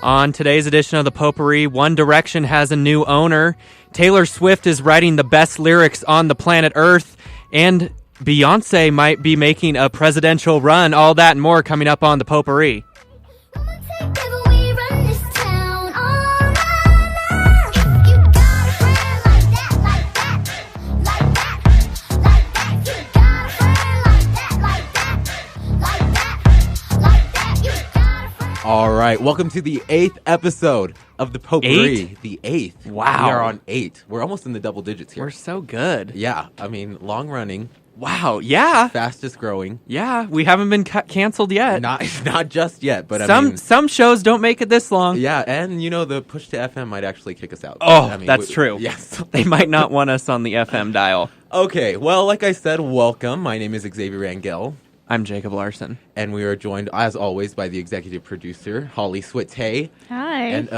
On today's edition of the Potpourri, One Direction has a new owner, Taylor Swift is writing the best lyrics on the planet Earth, and Beyoncé might be making a presidential run. All that and more coming up on the Potpourri. All right, welcome to the 8th episode of the Potpourri. 8? The 8th. Wow. We are on 8. We're almost in the double digits here. We're so good. Yeah, I mean, long running. Wow, yeah. Fastest growing. Yeah, we haven't been canceled yet. Not just yet, but some shows don't make it this long. Yeah, and the push to FM might actually kick us out. Oh, that's true. Yes. They might not want us on the FM dial. Okay, well, like I said, welcome. My name is Xavier Rangel. I'm Jacob Larsen. And we are joined, as always, by the executive producer, Holly Switay. Hi. And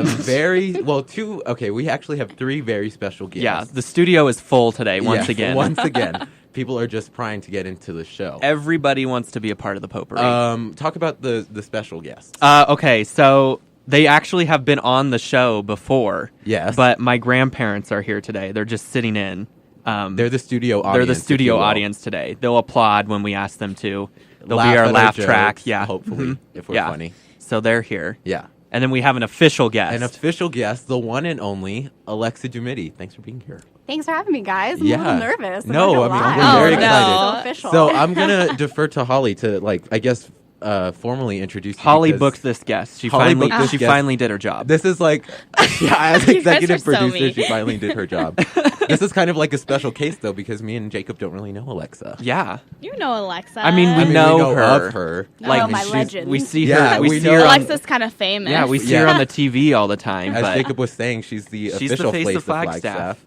we actually have 3 very special guests. Yeah, the studio is full today, once again. Once again. People are just trying to get into the show. Everybody wants to be a part of the Potpourri. Talk about the special guests. Okay, so they actually have been on the show before. Yes. But my grandparents are here today. They're just sitting in. They're the studio audience. They're the studio audience today. They'll applaud when we ask them to. They'll Laugh be our at laugh our track. jokes, Yeah. hopefully, if we're funny. So they're here. Yeah. And then we have an official guest. An official guest, the one and only Alexa DuMity. Thanks for being here. Thanks for having me, guys. I'm a little nervous. No, we're very excited. So official. So I'm going to defer to Holly to, formally introduce you. Holly booked this guest. She finally did her job. This is as executive producer, mean. she finally did her job. This is kind of like a special case, though, because me and Jacob don't really know Alexa. Yeah. You know Alexa. I mean, we know her. Of her. My legend. We see Yeah, her. we see know her. Alexa's kind of famous. Yeah, we see her on the TV all the time. As but Jacob was saying, she's the official face face of Flagstaff.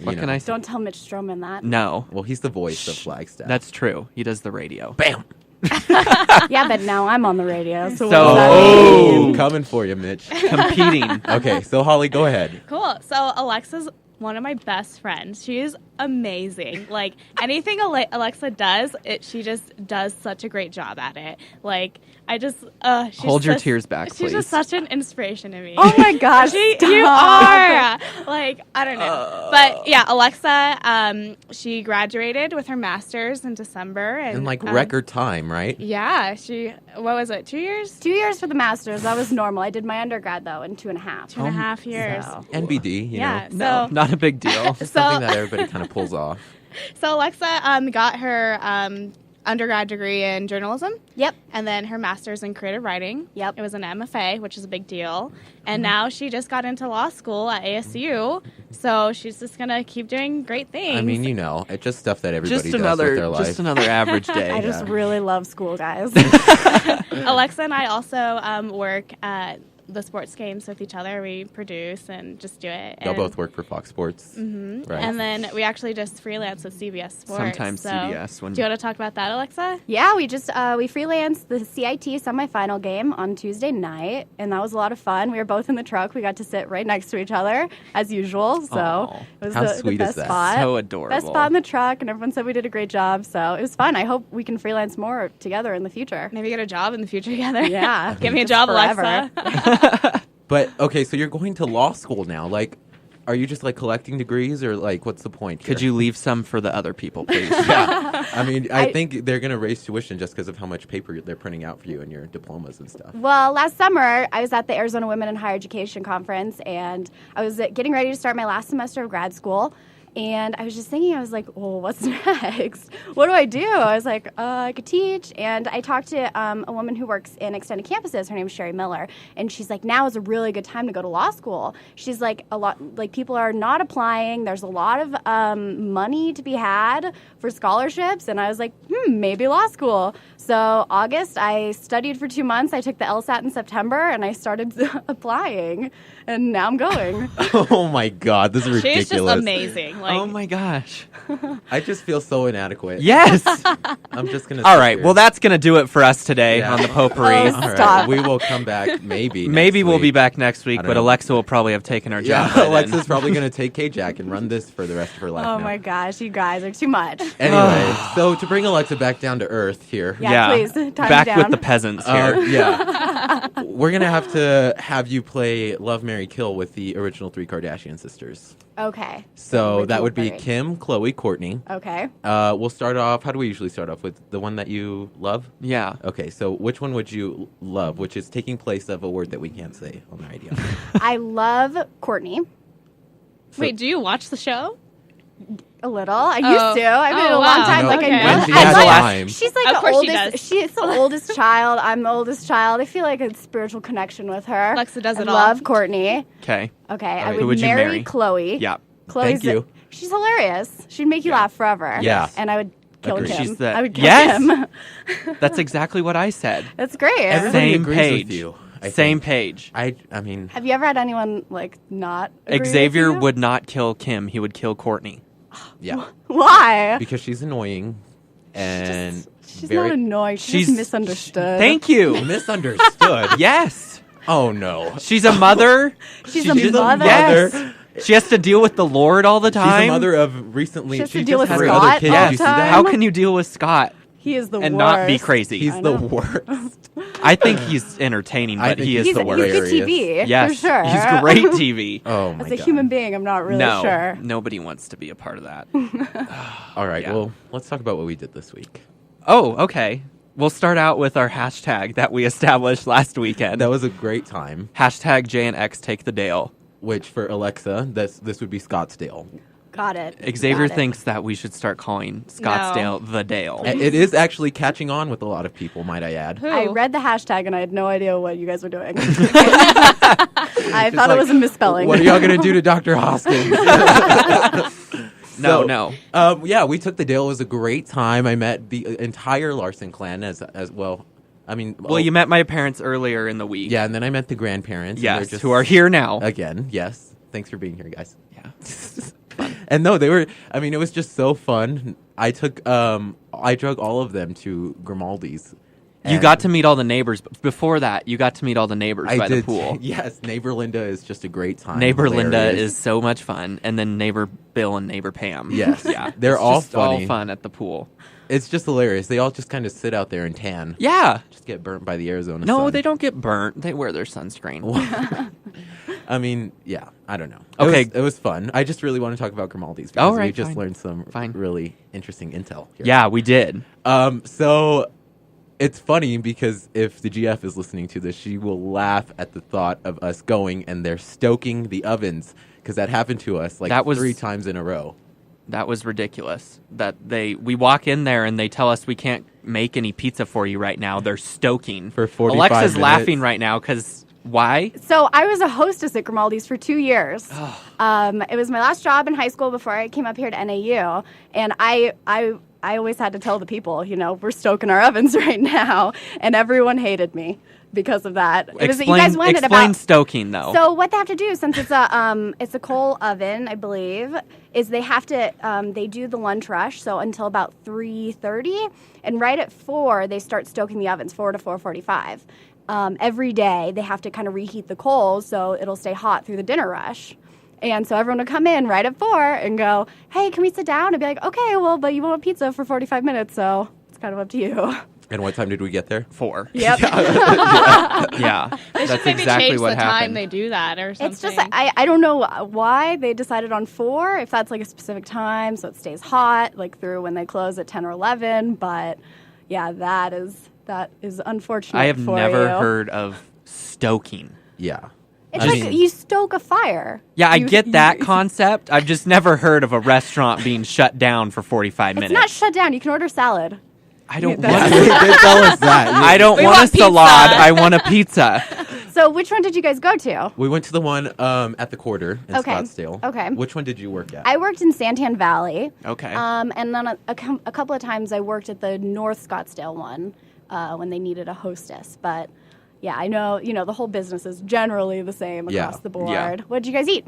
What can I say? Don't tell Mitch Stroman that. No. Well, he's the voice of Flagstaff. That's true. He does the radio. Bam! Yeah, but now I'm on the radio. So what So- does that mean? I'm coming for you, Mitch. Competing. Okay, so Holly, go ahead. Cool. So Alexa's one of my best friends. She is amazing. Like anything Alexa does, she just does such a great job at it. Like I just she's Hold your tears back, she's please. just such an inspiration to me. Oh my gosh. You are. Like I don't know. But yeah, Alexa, she graduated with her master's in December and In record time, right? Yeah, what was it, 2 years? 2 years for the master's. That was normal. I did my undergrad, though, in 2.5. 2.5 years. So. NBD, Yeah. No, not a big deal. It's something that everybody kind of pulls off. So Alexa got her undergrad degree in journalism. Yep. And then her master's in creative writing. Yep. It was an MFA, which is a big deal. And now she just got into law school at ASU. So she's just going to keep doing great things. I mean, it's just stuff that everybody Just does with their another, life. just another average day. I just really love school, guys. Alexa and I also work at the sports games with each other. We produce and just do it. Y'all both work for Fox Sports. Mm-hmm. Right. And then we actually just freelance with CBS Sports. Sometimes CBS. Do you want to talk about that, Alexa? Yeah, we just we freelanced the CIT semifinal game on Tuesday night, and that was a lot of fun. We were both in the truck. We got to sit right next to each other as usual. So Aww. it was How the sweet best is that? spot. So adorable. Best spot in the truck, and everyone said we did a great job. So it was fun. I hope we can freelance more together in the future. Maybe get a job in the future together. Yeah, Give me a Just job, forever. Alexa. But, okay, so you're going to law school now. Are you just, collecting degrees, or, what's the point here? Could you leave some for the other people, please? Yeah. I mean, I think they're going to raise tuition just because of how much paper they're printing out for you and your diplomas and stuff. Well, last summer, I was at the Arizona Women in Higher Education Conference, and I was getting ready to start my last semester of grad school. And I was just thinking, I was like, well, what's next? What do I do? I was like, I could teach. And I talked to a woman who works in extended campuses. Her name is Sherry Miller. And she's like, now is a really good time to go to law school. She's like, people are not applying. There's a lot of money to be had for scholarships. And I was like, maybe law school. So August, I studied for 2 months. I took the LSAT in September, and I started applying. And now I'm going. Oh, my God. This is ridiculous. She's just amazing. Like, Oh my gosh. I just feel so inadequate. Yes. I'm just gonna. All sit right. here. Well, that's going to do it for us today Yeah. on the Potpourri. Oh, All right. Stop. We will come back maybe. Maybe next we'll be week. back next week, I don't but know. Alexa will probably have taken our job. Yeah, by then. Alexa's probably gonna take KJACK and run this for the rest of her life. Oh now. my gosh, you guys are too much. Anyway, so to bring Alexa back down to earth here. Yeah, please, time me back with down. the peasants here. Yeah. We're going to have you play Love, Marry, Kill with the original 3 Kardashian sisters. Okay. So that Original would be 3. Kim, Khloe, Kourtney. Okay. We'll start off. How do we usually start off? With the one that you love? Yeah. Okay, so which one would you love, which is taking place of a word that we can't say on the radio? I love Courtney wait, do you watch the show? a little. I used to. I've been Oh, a long wow. time. No, Like okay. I when know. she I has like- time. She's like Of the course she oldest. does. She's the oldest child. I'm the oldest child. I feel like a spiritual connection with her. Alexa does I it all. love Courtney. Okay. Okay, I right. would, Who would you marry marry? Chloe. Yeah. Chloe's Thank you. She's hilarious. She'd make you laugh forever. Yeah. And I would kill Agreed. Kim. She's the- I would kill Yes! Kim. That's exactly what I said. That's great. Everybody Same agrees page. with you. I Same think. page. I mean, Have you ever had anyone like not agree with Xavier you? would not kill Kim. He would kill Courtney. yeah, Why? because she's annoying and She's very not annoying. She's She's- just misunderstood. Thank you. misunderstood. Yes. Oh no. She's a mother. She's She- a mother. Yes. She has to deal with the Lord all the time. She's a mother of recently. She has to She deal just with had Scott other kids. all Did the you see time. that? How can you deal with Scott He is the and worst. not be crazy? He's I the know. worst. I think he's entertaining, I but think he is He's the good worst. hilarious. TV. Yes, for sure. he's great TV. Oh my As a god. human being, I'm not really no, sure. nobody wants to be a part of that. All right. Yeah. Well, let's talk about what we did this week. Oh, okay. We'll start out with our hashtag that we established last weekend. That was a great time. Hashtag JNX Take the Dale. Which for Alexa, this would be Scottsdale. Got it. Xavier Got it. thinks that we should start calling Scottsdale the Dale. It is actually catching on with a lot of people, might I add. Who? I read the hashtag and I had no idea what you guys were doing. I thought it was a misspelling. What are y'all gonna do to Dr. Hoskins? No. Yeah, we took the Dale. It was a great time. I met the entire Larsen clan as well. I mean, Well, you met my parents earlier in the week. yeah, and then I met the grandparents. and Yes, they're just, who are here now. again. Yes, thanks for being here, guys. Yeah. And no, they were. I mean, it was just so fun. I drug all of them to Grimaldi's. You And got to meet all the neighbors. But before that, you got to meet all the neighbors by the pool. Yes, neighbor Linda is just a great time. Neighbor Linda Hilarious. is so much fun. And then neighbor Bill and neighbor Pam. Yes. Yeah. They're It's all just all funny. fun at the pool. It's just hilarious. They all just kind of sit out there and tan. Yeah. Just get burnt by the Arizona No, sun. they don't get burnt. They wear their sunscreen. I mean, yeah, I don't know. Okay. It was fun. I just really want to talk about Grimaldi's because All right, we just fine. learned some Fine. really interesting intel here. Yeah, we did. So it's funny because if the GF is listening to this, she will laugh at the thought of us going and they're stoking the ovens because that happened to us like That was- 3 times in a row. That was ridiculous. That we walk in there and they tell us we can't make any pizza for you right now. They're stoking. For 45 Alexa's minutes. laughing right now because why? So I was a hostess at Grimaldi's for 2 years. It was my last job in high school before I came up here to NAU, and I always had to tell the people, we're stoking our ovens right now, and everyone hated me because of that. You guys went at explain about. stoking though. So what they have to do, since it's a coal oven, I believe, is they have to they do the lunch rush, so until about 3:30, and right at 4 they start stoking the ovens, 4 to 4:45. Every day they have to kind of reheat the coals so it'll stay hot through the dinner rush. And so everyone would come in right at 4 and go, "Hey, can we sit down?" And be like, "Okay, well, but you want pizza for 45 minutes, so it's kind of up to you." And what time did we get there? 4. Yep. Yeah. They That's should maybe exactly change what the time happened. they do that or something. It's just I don't know why they decided on 4. If that's like a specific time, so it stays hot like through when they close at 10 or 11. But yeah, that is unfortunate. I have for never you. heard of stoking. Yeah. It's I like mean- you stoke a fire. Yeah, I You- get that concept. I've just never heard of a restaurant being shut down for 45 It's minutes. not shut down. You can order salad. I don't Yeah, want. They did tell us that. I don't We want a want pizza. salad. I want a pizza. So which one did you guys go to? We went to the one at the Quarter in Okay. Scottsdale. Okay. Which one did you work at? I worked in Santan Valley. Okay. And then a couple of times I worked at the North Scottsdale one when they needed a hostess. But yeah, I know, the whole business is generally the same Yeah. across the board. Yeah. What did you guys eat?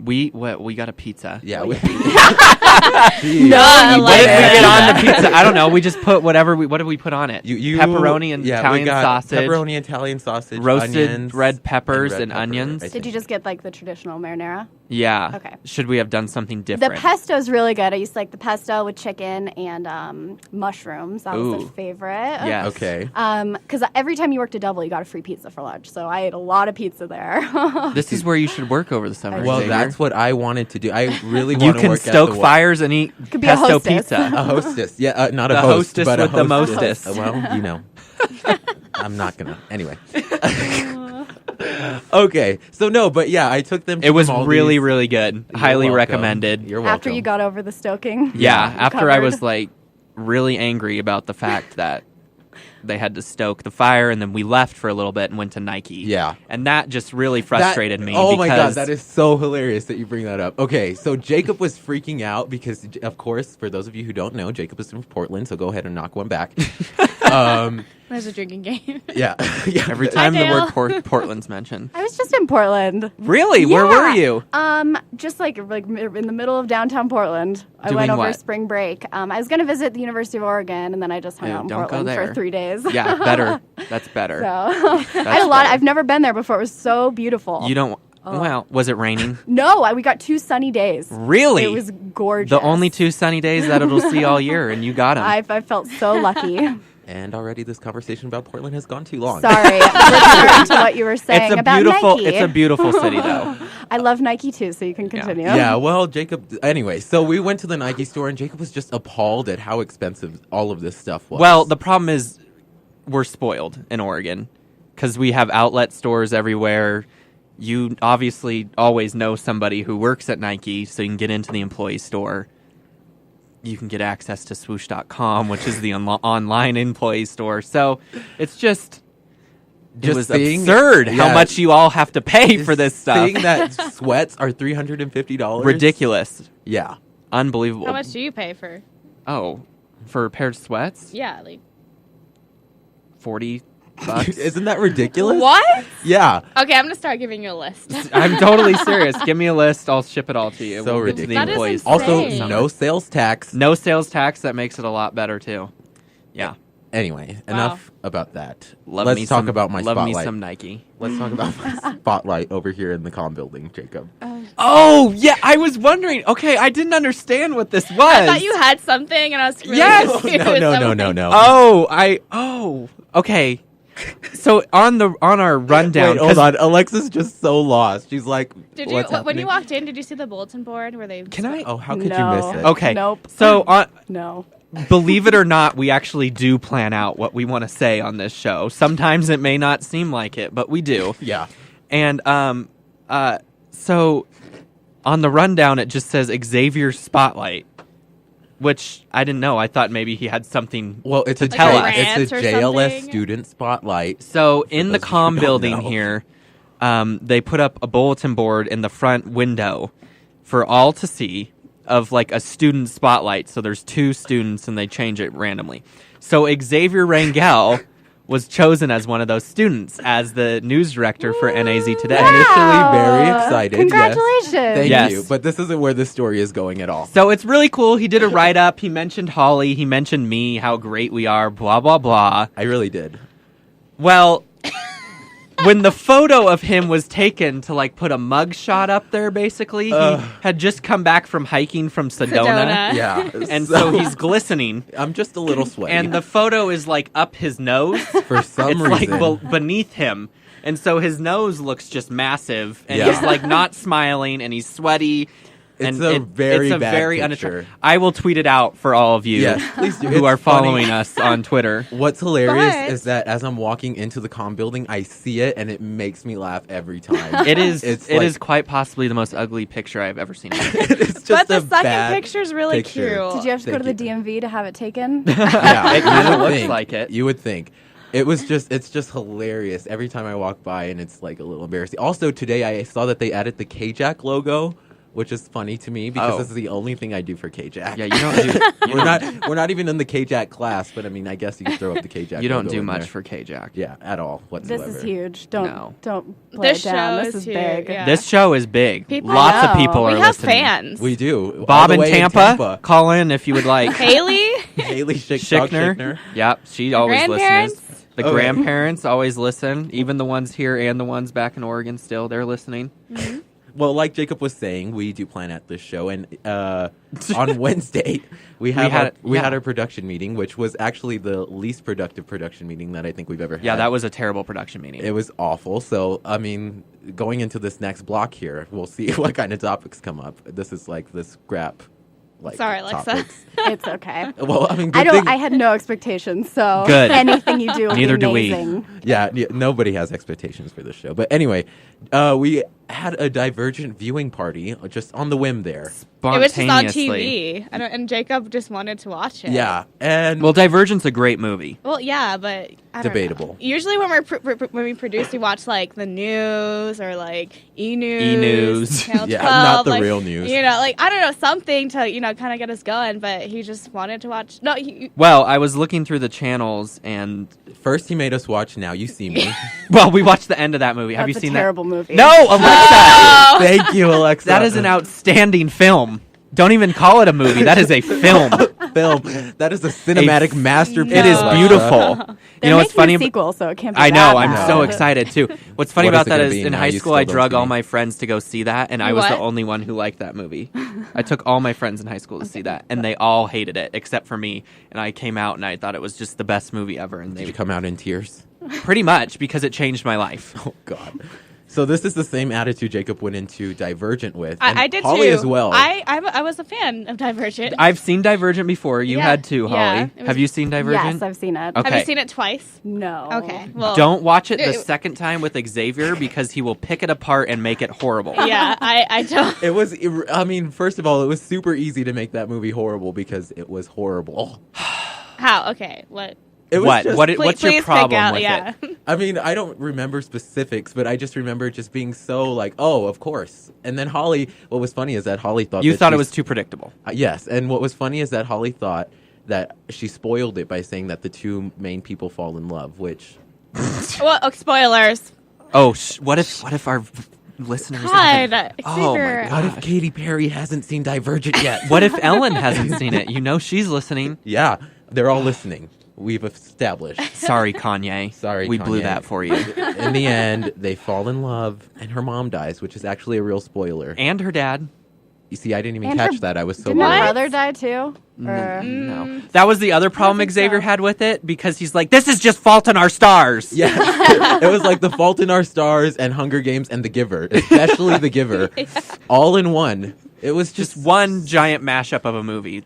We got a pizza. Yeah. Well, we, No, What did we get on the pizza? I don't know. We just put what did we put on it? Pepperoni and Italian sausage. Pepperoni, Italian sausage, roasted onions, red peppers red and pepper, onions. I Did think. you just get like the traditional marinara? Yeah. Okay. Should we have done something The different? pesto's really good. I used to like the pesto with chicken and mushrooms. That was Ooh. a favorite. Yes. Okay. Because every time you worked a double, you got a free pizza for lunch. So I ate a lot of pizza there. This is where you should work over the summer. Well, Xavier. that's what I wanted to do. I really You want to can work stoke at the fires and eat Could be a pesto hostess. pizza. A hostess. Yeah, not a The host, hostess but a with the hostess. mostess. Well, you know. I'm not going to. Anyway. Okay. So, no, but yeah, I took them to It was the Maldives. really, really good. You're Highly welcome. recommended. You're welcome. After you got over the stoking. Yeah, after I Recovered. was like really angry about the fact that they had to stoke the fire, and then we left for a little bit and went to Nike. Yeah. And that just really frustrated me. Oh my god, because that is so hilarious that you bring that up. Okay, so Jacob was freaking out because, of course, for those of you who don't know, Jacob is from Portland, so go ahead and knock one back. There's a drinking game. Yeah, yeah. every time the Dale. word Portland's mentioned. I was just in Portland. Really? Where were Yeah. you? Just like in the middle of downtown Portland. I Doing went over what? spring break. I was going to visit the University of Oregon, and then I just hung Ew, out in don't go Portland there. for 3 days. Yeah, better. That's better. So I had a lot. better. I've never been there before. It was so beautiful. You don't. Well, was it raining? No, we got 2 sunny days. Really? It was gorgeous. The only 2 sunny days that it'll see all year, and you got them. I felt so lucky. And already this conversation about Portland has gone too long. Sorry. Returning to what you were saying It's a about beautiful. Nike. It's a beautiful city, though. I love Nike too, so you can continue. Yeah, well, Jacob, anyway, so we went to the Nike store, and Jacob was just appalled at how expensive all of this stuff was. Well, the problem is we're spoiled in Oregon because we have outlet stores everywhere. You obviously always know somebody who works at Nike, so you can get into the employee store. You can get access to swoosh.com, which is the online employee store. So it's just it was absurd how yeah, much you all have to pay for this stuff. Seeing that sweats are $350. Ridiculous. Yeah. Unbelievable. How much do you pay for? Oh, for a pair of sweats? Yeah, like $40. Isn't that ridiculous? what? Yeah. Okay, I'm gonna start giving you a list. I'm totally serious. Give me a list. I'll ship it all to you. So We'll get to the ridiculous. That is employees. insane. Also, Summer. no sales tax. No sales tax. That makes it a lot better too. Yeah. Anyway, enough about that. Love Let's me talk some, about my love spotlight. me some Nike. Let's talk about my spotlight over here in the comm building, Jacob. Oh yeah, I was wondering. Okay, I didn't understand what this was. I thought you had something, and I was really Yes! confused. No. Oh, okay. So on our rundown, Wait, hold on. Alexa's just so lost. She's like, Did you what's when happening? you walked in? Did you see the bulletin board where they? Can I? Oh, how could you No. miss it? Okay. Nope. So No. believe it or not, we actually do plan out what we want to say on this show. Sometimes it may not seem like it, but we do. Yeah. And so on the rundown, it just says Xavier Spotlight, which I didn't know. I thought maybe he had something. Well, it's a tell us. It's a Rants or JLS something? student spotlight. So in the those of you who comm don't building know. here, they put up a bulletin board in the front window for all to see of like a student spotlight. So there's 2 students and they change it randomly. So Xavier Rangel was chosen as one of those students as the news director for NAZ Today. Initially very excited. Congratulations. Yes. Thank Yes. you. But this isn't where the story is going at all. So it's really cool. He did a write-up. He mentioned Holly. He mentioned me, how great we are, blah, blah, blah. I really did. Well, when the photo of him was taken to like put a mug shot up there, basically, he had just come back from hiking from Sedona. Sedona. Yeah. And so he's glistening. I'm just a little sweaty. And the photo is like up his nose. for some It's reason. like beneath him. And so his nose looks just massive. And Yeah. he's like not smiling and he's sweaty. It's and a very it's a bad very picture. unattractive. I will tweet it out for all of you Yes, please do. who It's are following funny. us on Twitter. What's hilarious But- is that as I'm walking into the comm building, I see it and it makes me laugh every time. It is It's it like- is quite possibly the most ugly picture I've ever seen. It's just But the a second bad picture's really picture. cute. Did you have to go to Thank the you. DMV to have it taken? Yeah, It kinda you would looks think. like it. You would think. It's just hilarious every time I walk by, and it's like a little embarrassing. Also, today I saw that they added the KJACK logo which is funny to me because Oh. this is the only thing I do for KJACK. Yeah, you don't do. We're not even in the KJACK class, but I mean, I guess you can throw up the KJACK. You don't logo do in much there. for KJACK. Yeah, at all whatsoever. This is huge. Don't play This it down. show This is is huge, big. yeah. This show is big. People Lots of know. people are We have listening. fans. We do. Bob All the in way Tampa, call in if you would like. Haley. Haley Schickner. Yep, she always grandparents? listens. The Okay. grandparents always listen. Even the ones here and the ones back in Oregon still, they're listening. Well, like Jacob was saying, we do plan at this show, and on Wednesday we had our production meeting, which was actually the least productive production meeting that I think we've ever had. Yeah, that was a terrible production meeting. It was awful. So, I mean, going into this next block here, we'll see what kind of topics come up. This is like the scrap. Like, Sorry, Alexa. topics. It's okay. Well, I mean, I had no expectations, so Good. anything you do will Neither be do we. amazing. Yeah, nobody has expectations for this show. But anyway, we had a Divergent viewing party just on the whim there. It was just on Spontaneously. TV, and Jacob just wanted to watch it. Yeah, and Well, Divergent's a great movie. Well, yeah, but I don't Debatable. know. Usually, when when we produce, we watch like the news or like E-News, E-News. Channel Yeah, 12, not the like, real news. You know, like I don't know, something to kind of get us going. But he just wanted to watch. No, Well, I was looking through the channels and first he made us watch Now You See Me. well, we watched the end of that movie. Have you That's seen a terrible movie. that? No, Alexa. Thank you, Alexa. That is an outstanding film. Don't even call it a movie. That is a film. film. That is a cinematic masterpiece. It is No. beautiful. They're You know what's making funny? a sequel, so it can't be I know. that I'm bad. so excited too. What's funny What is about it that gonna is be? in Now high You school Still I Don't drug See all Me? my friends to go see that, and I was the What? only one who liked that movie. I took all my friends in high school to see that, and they all hated it except for me. And I came out and I thought it was just the best movie ever. And Did they you come out in tears? pretty much because it changed my life. Oh God. So this is the same attitude Jacob went into Divergent with. and I did Holly too. as well. I was a fan of Divergent. I've seen Divergent before. You Yeah, had too, Holly. yeah, it was- Have you seen Divergent? Yes, I've seen it. Okay. Have you seen it twice? No. Okay. Well, Don't watch it the It- second time with Xavier because he will pick it apart and make it horrible. Yeah, I don't. It was. I mean, first of all, it was super easy to make that movie horrible because it was horrible. How? Okay. What? It was What? just- What's your Please problem pick out, with yeah. it? I mean, I don't remember specifics, but I just remember just being so like, oh, of course. And then Holly. What was funny is that Holly thought You that thought it she- was too predictable. Yes, and what was funny is that Holly thought that she spoiled it by saying that the two main people fall in love, which Well, spoilers. Oh, what if our listeners? haven't- God, Oh my Xavier. what if Katy Perry hasn't seen Divergent yet? What if Ellen hasn't seen it? You know she's listening. Yeah, they're all listening. We've established. Sorry, Kanye. Sorry, we blew Kanye. that for you. In the end, they fall in love, and her mom dies, which is actually a real spoiler. And her dad. You see, I didn't even And catch her- that. I was so Didn't her worried. brother die too? Or- No, that was the other problem think Xavier so. had with it because he's like, "This is just Fault in Our Stars." Yeah, it was like The Fault in Our Stars and Hunger Games and The Giver, especially The Giver, all in one. It was Just just one giant mashup of a movie.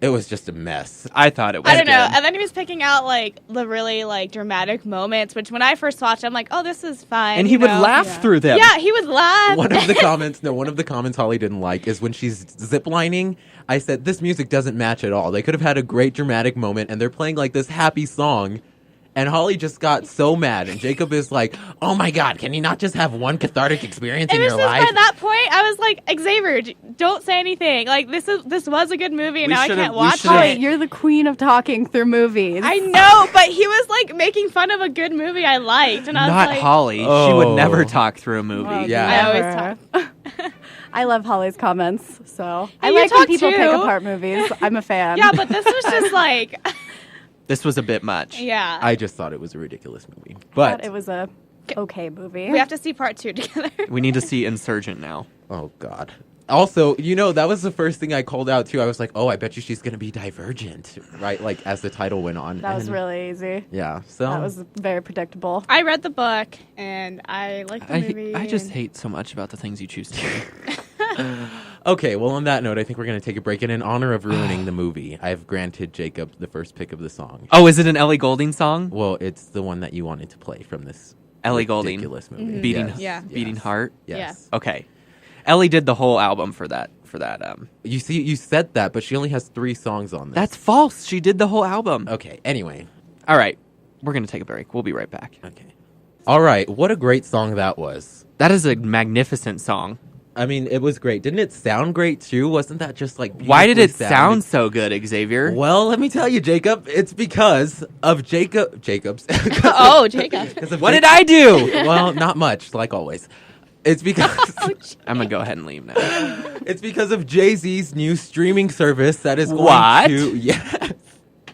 It was just a mess. I thought it was. I don't know. good. And then he was picking out like the really like dramatic moments, which when I first watched, I'm like, oh, this is fine. And he you would know? laugh through them. Yeah, he would laugh. One of the comments Holly didn't like is when she's ziplining. I said, this music doesn't match at all. They could have had a great dramatic moment, and they're playing like this happy song. And Holly just got so mad, and Jacob is like, "Oh my God, can you not just have one cathartic experience It in was your just life?" by that point, I was like, Xavier, don't say anything. Like this was a good movie, and We now I should've- can't we watch should've- Holly, it. you're the queen of talking through movies. I know, but he was like making fun of a good movie I liked, and I was Not like, Holly. She Oh. would never talk through a movie. Well, Yeah. I always never. talk. I love Holly's comments, so I you like when talk people pick too. apart movies. I'm a fan. Yeah, but this was just like, This was a bit much. yeah. I just thought it was a ridiculous movie. But But it was a okay movie. We have to see part 2 together. We need to see Insurgent now. oh God. Also, that was the first thing I called out too. I was like, "Oh, I bet you she's gonna be Divergent," right? Like as the title went on. That was And- really easy. Yeah. So That was very predictable. I read the book, and I liked the movie. I just and- hate so much about the things you choose to do. okay. Well, on that note, I think we're gonna take a break. And in honor of ruining the movie, I've granted Jacob the first pick of the song. Oh, is it an Ellie Goulding song? Well, it's the one that you wanted to play from this Ellie Goulding. ridiculous movie. Beating, Yes, Yeah. Beating yes, Heart. Yes. Okay. Ellie did the whole album for that. You see, you said that, but she only has 3 songs on this. That's false. She did the whole album. okay. Anyway. All right. We're going to take a break. We'll be right back. Okay. All right. What a great song that was. That is a magnificent song. I mean, it was great. Didn't it sound great too? Wasn't that just like Why did it beautifully sound so good, Xavier? Well, let me tell you, Jacob. It's because of Jacob's. Oh, Jacob. What did I do? Well, not much, like always. It's because I'm going to go ahead and leave now. it's because of Jay-Z's new streaming service that is going What? to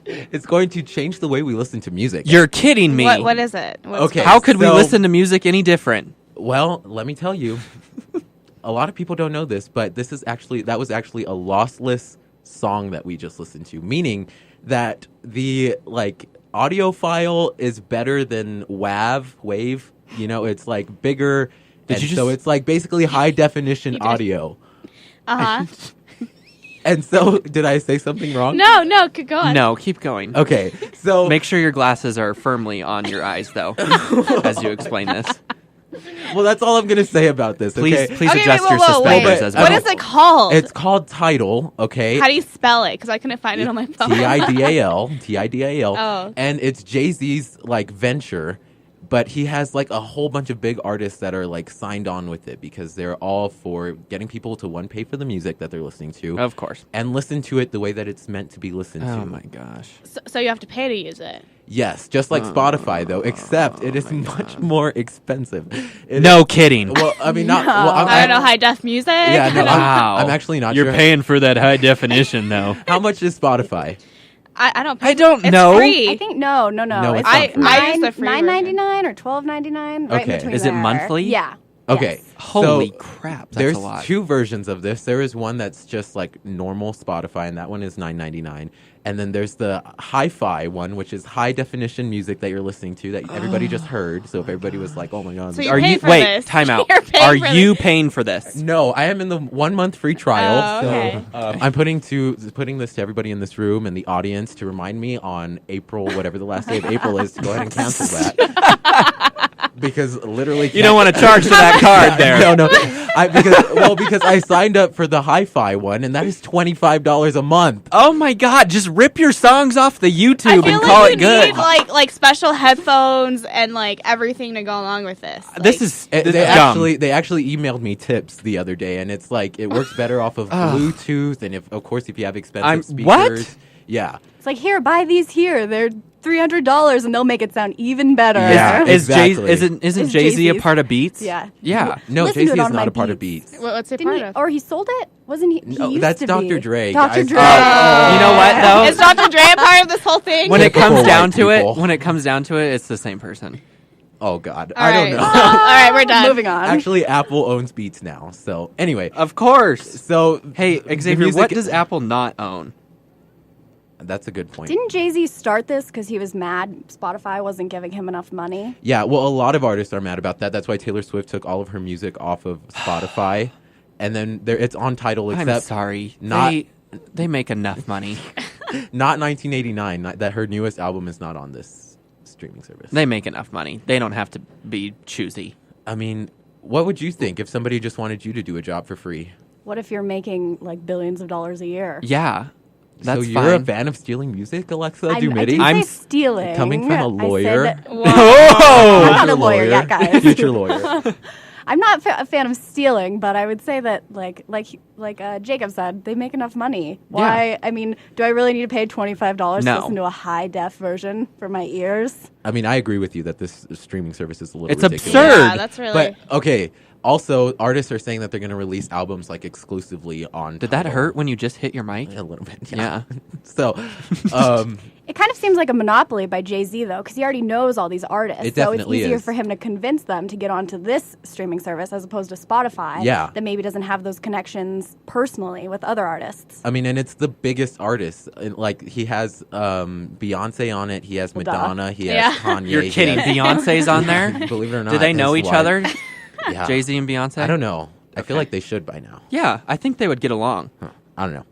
it's going to change the way we listen to music. You're kidding me. What is it? What's Okay. How could we So- listen to music any different? Well, let me tell you. A lot of people don't know this, but that was actually a lossless song that we just listened to, meaning that the audio file is better than wave, it's like bigger, Did and you just- so it's like basically high definition audio. Uh-huh. And so did I say something wrong? No, could go on. No, keep going. Okay. So Make sure your glasses are firmly on your eyes, though, as you explain this. well, that's all I'm going to say about this, Please, okay? please Okay, adjust wait, your whoa, wait. suspenders as well. What is it called? It's called Tidal, okay? How do you spell it? Because I couldn't find it on my phone. Tidal, Oh. and it's Jay-Z's venture, but he has a whole bunch of big artists that are signed on with it because they're all for getting people to pay for the music that they're listening to, Of course. and listen to it the way that it's meant to be listened to. Oh, my gosh. So you have to pay to use it. Yes, just like Spotify though, except it is much more expensive. No kidding. Well, I mean, not. Well, I don't know, high def music? Yeah, no, Wow. I'm actually not You're sure. paying for that high definition, though. How much is Spotify? I don't pay. I don't it's know. Free. I think no. No, It's it's not free. I use the free $9.99 or $12.99. Right Okay. in between Is it there. monthly? Yeah. Okay. Yes. Holy So, crap, that's There's a lot. two versions of this. There is one that's just normal Spotify, and that one is $9.99. And then there's the hi-fi one, which is high definition music that you're listening to that everybody just heard. So if everybody was like, "Oh my god," So this- you're Are paying you for wait? this. Time out. You're paying Are for you this. paying for this? no, I am in the 1 month free trial. Oh, okay. So I'm putting this to everybody in this room and the audience to remind me on April, whatever the last day of April is, to go ahead and cancel that. Because literally, You don't want to charge for that card there. No. Because I signed up for the hi-fi one, and that is $25 a month. Oh my god! Just rip your songs off the I YouTube feel and like call you it good. need like special headphones and everything to go along with this. This is They dumb. actually emailed me tips the other day, and it's it works better off of Bluetooth, and of course if you have expensive speakers. What? Yeah. It's like, here, buy these here. They're $300 and they'll make it sound even better. Yeah. Isn't It's Jay-Z a Jay-Z's. part of Beats? Yeah. Yeah. No, Listen to Jay-Z it is on not my a part of Beats. Beats. What's it Didn't part he? of? Or he sold it? Wasn't he? No, used that's to Dr. be. Dre. Dr. guys. Dre. You know what though? Is Dr. Dre a part of this whole thing? When it comes Typical down white to people. it, it's the same person. Oh God, All I right. don't know. All right, we're done. Moving on. Actually, Apple owns Beats now. So anyway, Of course. so Hey, the Xavier, music- what does Apple not own? That's a good point. Didn't Jay-Z start this because he was mad Spotify wasn't giving him enough money? Yeah, well, a lot of artists are mad about that. That's why Taylor Swift took all of her music off of Spotify, and then it's on Tidal. I'm Except sorry. not- They make enough money. not 1989. That her newest album is not on this streaming service. They make enough money. They don't have to be choosy. I mean, what would you think if somebody just wanted you to do a job for free? What if you're making billions of dollars a year? Yeah. That's so you're fine. a fan of stealing music, Alexa I DuMity? didn't I'm say stealing. coming from a I said lawyer. that- Whoa. Oh! I'm not a lawyer yet, guys. Future lawyer. I'm not a fan of stealing, but I would say that, like Jacob said, they make enough money. Why? I mean, do I really need to pay $25 No. to listen to a high def version for my ears? I mean, I agree with you that this streaming service is a little It's ridiculous. absurd. Yeah, that's really. But okay, also artists are saying that they're going to release albums exclusively on. Did that Tidal. hurt when you just hit your mic? A little bit, Yeah. So, It kind of seems like a monopoly by Jay-Z, though, because he already knows all these artists. It so it's definitely easier is. for him to convince them to get onto this streaming service as opposed to Spotify, Yeah. that maybe doesn't have those connections personally with other artists. I mean, and it's the biggest artist. And, he has Beyonce on it. He has Well, duh. Madonna. He has Yeah. Kanye. You're he kidding. has- Beyonce's on there? Believe it or not. Do they know his each wife. other? Yeah. Jay-Z and Beyonce? I don't know. I feel Okay. like they should by now. Yeah, I think they would get along. Huh. I don't know.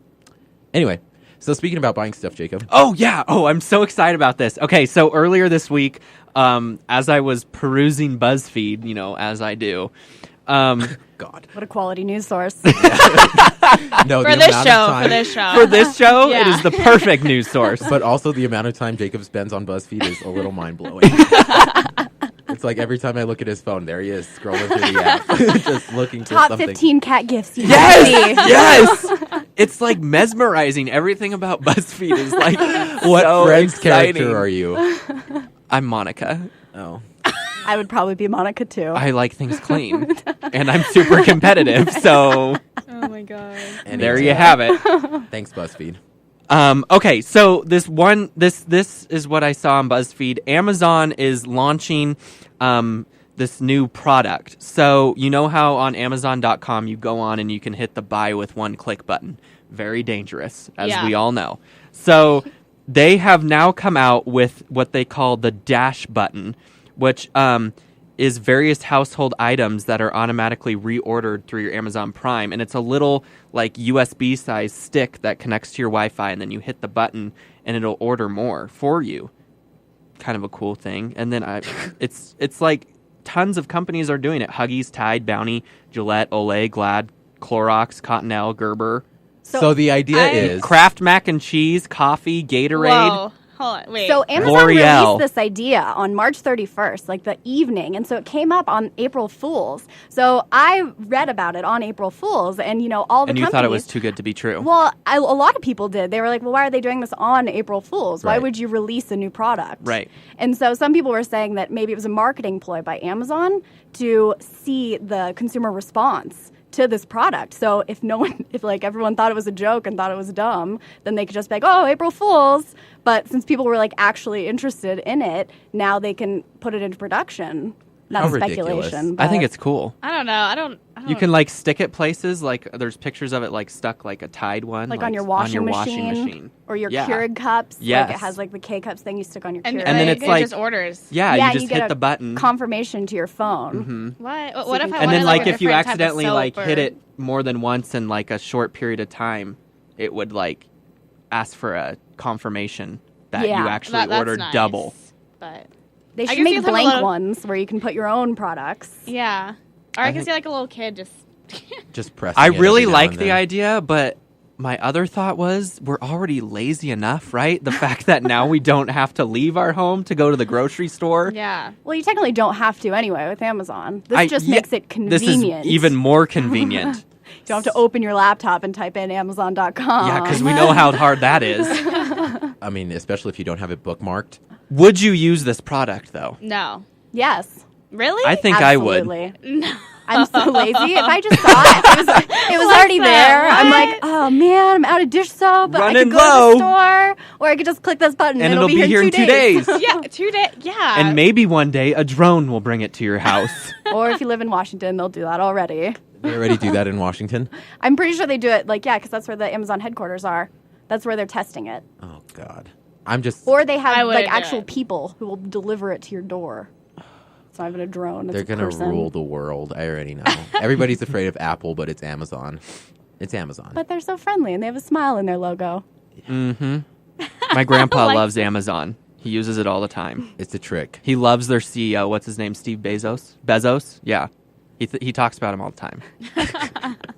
Anyway, so speaking about buying stuff, Jacob. Oh, yeah. Oh, I'm so excited about this. Okay, so earlier this week, as I was perusing BuzzFeed, as I do, God. What a quality news source. No, for the this amount of show, time- for this show. for this show, it Yeah. is the perfect news source. But also the amount of time Jacob spends on BuzzFeed is a little mind blowing. It's like every time I look at his phone, there he is, scrolling through the app, just looking for Top something. 15 cat gifts you Yes! It's like mesmerizing. Everything about BuzzFeed is like, What so Friends exciting. character are you? I'm Monica. Oh. I would probably be Monica too. I like things clean. And I'm super competitive, so Oh my god. there you have it. Thanks, BuzzFeed. Okay, so this is what I saw on BuzzFeed. Amazon is launching this new product. So you know how on Amazon.com you go on and you can hit the buy with one click button. Very dangerous, as we all know. So they have now come out with what they call the dash button, which is various household items that are automatically reordered through your Amazon Prime. And it's a little like USB sized stick that connects to your Wi-Fi, and then you hit the button and it'll order more for you. Kind of a cool thing. And then it's like tons of companies are doing it. Huggies, Tide, Bounty, Gillette, Olay, Glad, Clorox, Cottonelle, Gerber. So the idea is... Kraft mac and cheese, coffee, Gatorade. Whoa. Hold on. Wait. So Amazon L'Oreal. released this idea on March 31st, like the evening, and so it came up on April Fool's. So I read about it on April Fool's, and all the And you companies. thought it was too good to be true. Well, a lot of people did. They were like, well, why are they doing this on April Fool's? Why Right. would you release a new product? Right. And so some people were saying that maybe it was a marketing ploy by Amazon to see the consumer response to this product. So if everyone thought it was a joke and thought it was dumb, then they could just be like, oh, April Fool's. But since people were like actually interested in it, now they can put it into production. That's How ridiculous. speculation. I think but- it's cool. I don't know. I don't. You can like stick it places. Like there's pictures of it like stuck like a Tide one, like on your washing machine. Or your Yeah. Keurig cups. Yes. Like it has like the K-cups thing you stick on your And, Keurig. And then it- it's it like- just orders. Yeah, Yeah, you just get hit a the button. confirmation to your phone. What? So What you if can- I And then wanted, like a if you different type of accidentally soap like or- hit it more than once in like a short period of time, it would like ask for a confirmation that Yeah. you actually That's ordered nice, double. But They I should can see make some blank little- ones where you can put your own products. yeah, or I can see like a little kid just. Just pressing I it really every now like and the then. idea, but my other thought was we're already lazy enough, right? The fact that now we don't have to leave our home to go to the grocery store. Yeah. Well, you technically don't have to anyway with Amazon. This just makes it convenient. This is even more convenient. You don't have to open your laptop and type in Amazon.com. Yeah, because we know how hard that is. I mean, especially if you don't have it bookmarked. Would you use this product, though? No. Yes. Really? I think I would. Absolutely. No. I'm so lazy. If I just saw it, it was already there. I'm like, oh man, I'm out of dish soap. But I Running could go low. to the store, or I could just click this button And it'll be here in 2 days. Yeah, 2 days. Yeah. And maybe one day a drone will bring it to your house. Or if you live in Washington, they'll do that already. They already do that in Washington. I'm pretty sure they do it, because that's where the Amazon headquarters are. That's where they're testing it. Oh God, I'm just. Or they I have wouldn't do actual it. people who will deliver it to your door. It's not even a drone. It's They're a gonna person. rule the world. I already know. Everybody's afraid of Apple, but it's Amazon. It's Amazon. But they're so friendly and they have a smile in their logo. My grandpa loves Amazon. He uses it all the time. It's a trick. He loves their CEO. What's his name? Steve Bezos? Bezos? Yeah. He talks about him all the time.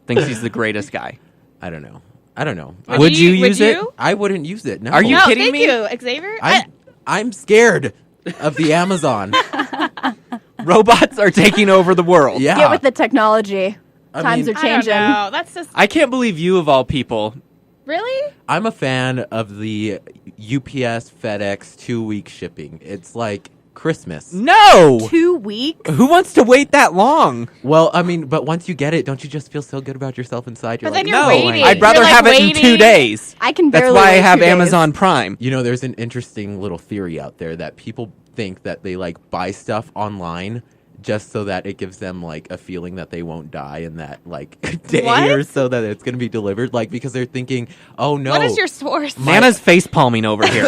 Thinks he's the greatest guy. I don't know. I- Would you use it? I wouldn't use it. No. Are you No, kidding thank me? you, Xavier. I'm scared of the Amazon. Robots are taking over the world. Yeah. Get with the technology. Times mean- are I don't changing. know. That's just I can't believe you, of all people. really. I'm a fan of the UPS FedEx 2-week shipping. It's like Christmas. No! 2 weeks? Who wants to wait that long? Well, I mean, but once you get it, don't you just feel so good about yourself inside? You're But like, then you're No, waiting. I'd rather You're, like, have it in 2 waiting. days. I can That's barely why I wait have 2 days. Amazon Prime. You know, there's an interesting little theory out there that people think that they like buy stuff online just so that it gives them like a feeling that they won't die in that like day What? or so that it's going to be delivered. Like because they're thinking, oh no, What is your source? Nana's face palming over here.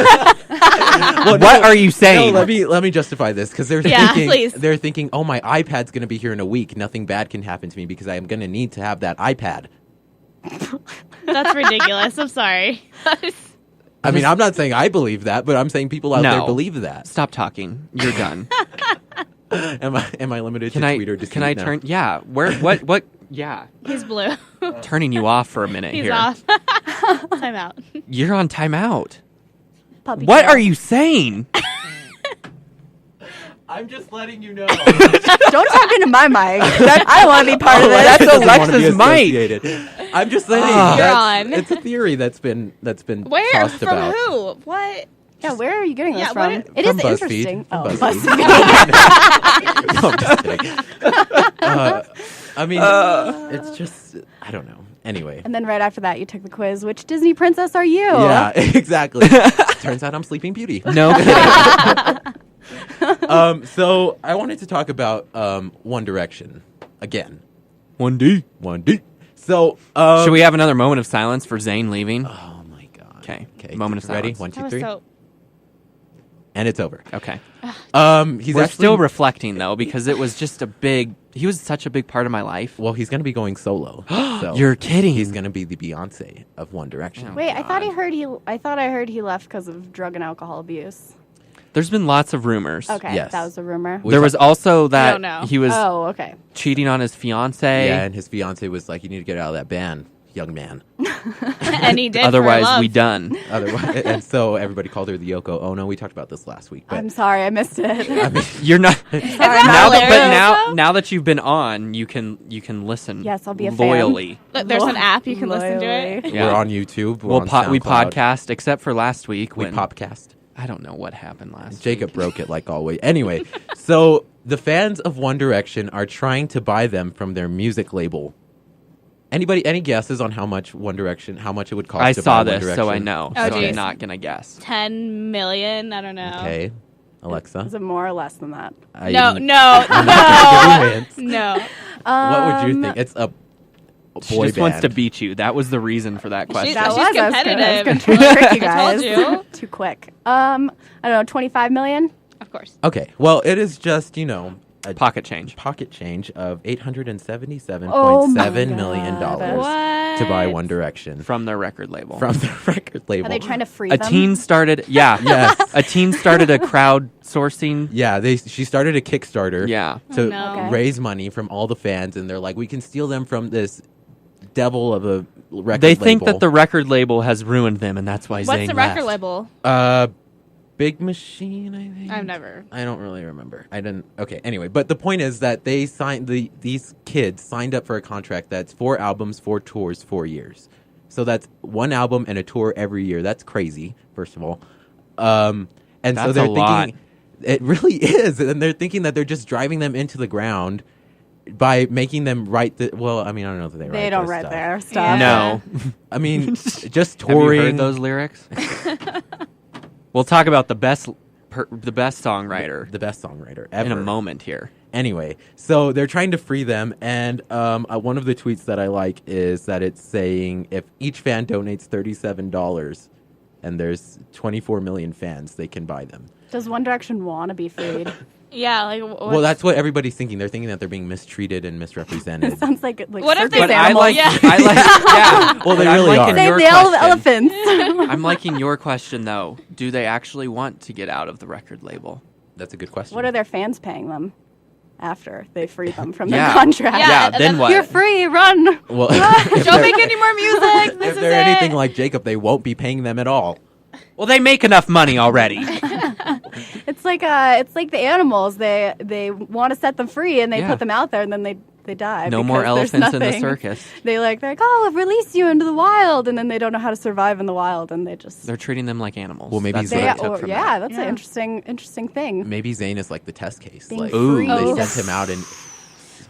Well, What no, are you saying? No, let me justify this because they're Yeah, thinking please. they're thinking, oh my iPad's going to be here in a week. Nothing bad can happen to me because I am going to need to have that iPad. That's ridiculous. I'm sorry. I mean, I'm not saying I believe that, but I'm saying people out there No. believe that. Stop talking. You're done. Am I limited Can to I tweet or deceit can I now? turn? Yeah. What? Yeah. He's blue. Turning you off for a minute He's here. off. Time out. You're on timeout. Puppy What tail. are you saying? I'm just letting you know. Don't talk into my mic. I don't want to be part of this. That's Doesn't wanna Alexa's be mic. associated. I'm just saying. You're on. It's a theory that's been Where? tossed From about. who? What? Yeah, where are you getting this Yeah, from? what- It is From BuzzFeed. interesting. From Oh, BuzzFeed. BuzzFeed. No, I'm just kidding. I mean, it's just, I don't know. Anyway. And then right after that, you took the quiz. Which Disney princess are you? Yeah, exactly. Turns out I'm Sleeping Beauty. No kidding. So I wanted to talk about One Direction again. 1D. 1D. So, Should we have another moment of silence for Zayn leaving? Oh my god. Okay. Okay. Moment of Ready? silence. 1, That 2, was 3. so. And it's over. Okay. He's We're actually, still reflecting, though, because it was just he was such a big part of my life. well, he's going to be going solo. So You're kidding. He's going to be the Beyonce of One Direction. Oh. Wait, I thought God. I heard he left because of drug and alcohol abuse. There's been lots of rumors. Okay, Yes. that was a rumor. We There was also that don't know. he was Oh, okay. cheating on his fiance. Yeah, and his fiance was like, "You need to get out of that band, young man." And he did. Otherwise, for love. we done. Otherwise, and so everybody called her the Yoko Ono. We talked about this last week, but I'm sorry, I missed it. I mean, You're not. Sorry, now I'm that, not- now that you've been on, you can listen. Yes, I'll be a fan. loyally. Look, there's an app you can listen to it. Loyally. Yeah. we're on YouTube. We're on We SoundCloud. podcast, except for last week We when popcast. I don't know what happened last. Jacob week. broke it like always. Anyway, so the fans of One Direction are trying to buy them from their music label. Anybody? Any guesses on how much it would cost? I to saw buy One this, so I Direction? Oh, know. so I'm geez. not gonna guess. 10 million. I don't know. Okay, Alexa. Is it more or less than that? I No, didn't- no, I'm not gonna give you hints. no. What would you think? It's a boy She just band. wants to beat you. That was the reason for that question. That That she's was. I was competitive. gonna trick you I guys. told you. Too quick. I don't know. 25 million. Of course. Okay, well, it is just a Pocket change. pocket change of $877.7 Oh my million God. What? to buy One Direction From their record label. from the record label. Are they trying to free a them? teen started. Yeah. Yes. A teen started a crowdsourcing. Yeah, she started a Kickstarter. Yeah. To Oh, no. Okay. raise money from all the fans, and they're like, we can steal them from this devil of a record They think label. that the record label has ruined them, and that's why What's Zayn the record left. label? Big Machine, I think. I don't really remember. I didn't. Okay, anyway, but the point is that they signed these kids signed up for a contract that's 4 albums, 4 tours, 4 years. So that's 1 album and a tour every year. That's crazy, first of all. And so That's they're a thinking lot. it really is, and they're thinking that they're just driving them into the ground by making them write the. Well, I mean, I don't know that they write. They don't their write stuff. their stuff. No. I mean, just Have you touring. heard those lyrics? We'll talk about the best songwriter The best songwriter ever. in a moment here. Anyway, so they're trying to free them, and one of the tweets that I like is that it's saying if each fan donates $37 and there's 24 million fans, they can buy them. Does One Direction want to be freed? Yeah, like. Well, that's what everybody's thinking. They're thinking that they're being mistreated and misrepresented. It sounds like What if circus they- But animals. Yeah. yeah. Well, they But I'm really liking are. Save your the question. elephants. I'm liking your question though. Do they actually want to get out of the record label? That's a good question. What are their fans paying them after they free them from Yeah. their contract? Yeah, Yeah. and Then then what? You're free. Run. Well, Don't make any more music. This if is they're it. anything like Jacob, they won't be paying them at all. Well, they make enough money already. It's like the animals. They want to set them free and they Yeah. put them out there and then they die. No more because there's elephants in the nothing. circus. They're like, oh, we'll release you into the wild, and then they don't know how to survive in the wild, and they just They're treating them like animals. Well, maybe That's they- what I took or, from yeah, that. that's an interesting thing. Maybe Zayn is like the test case. Being Like free. they Ooh. sent him out and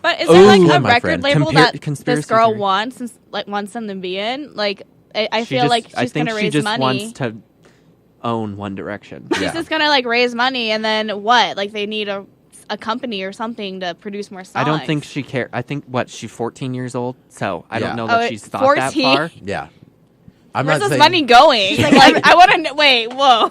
But is there like Ooh, a my record friend. label Compar- that conspiracy this girl theory. wants them to be in? Like, I She feel just- like I she's think gonna she raise just money. wants to own One Direction. She's just gonna like raise money, and then what? Like they need a company or something to produce more songs. I don't think she cares. I think she's 14 years old, so I Yeah. don't know Oh, that she's thought that 14? far. yeah. I'm Where's not this saying money going? Like, I want to. Wait, whoa.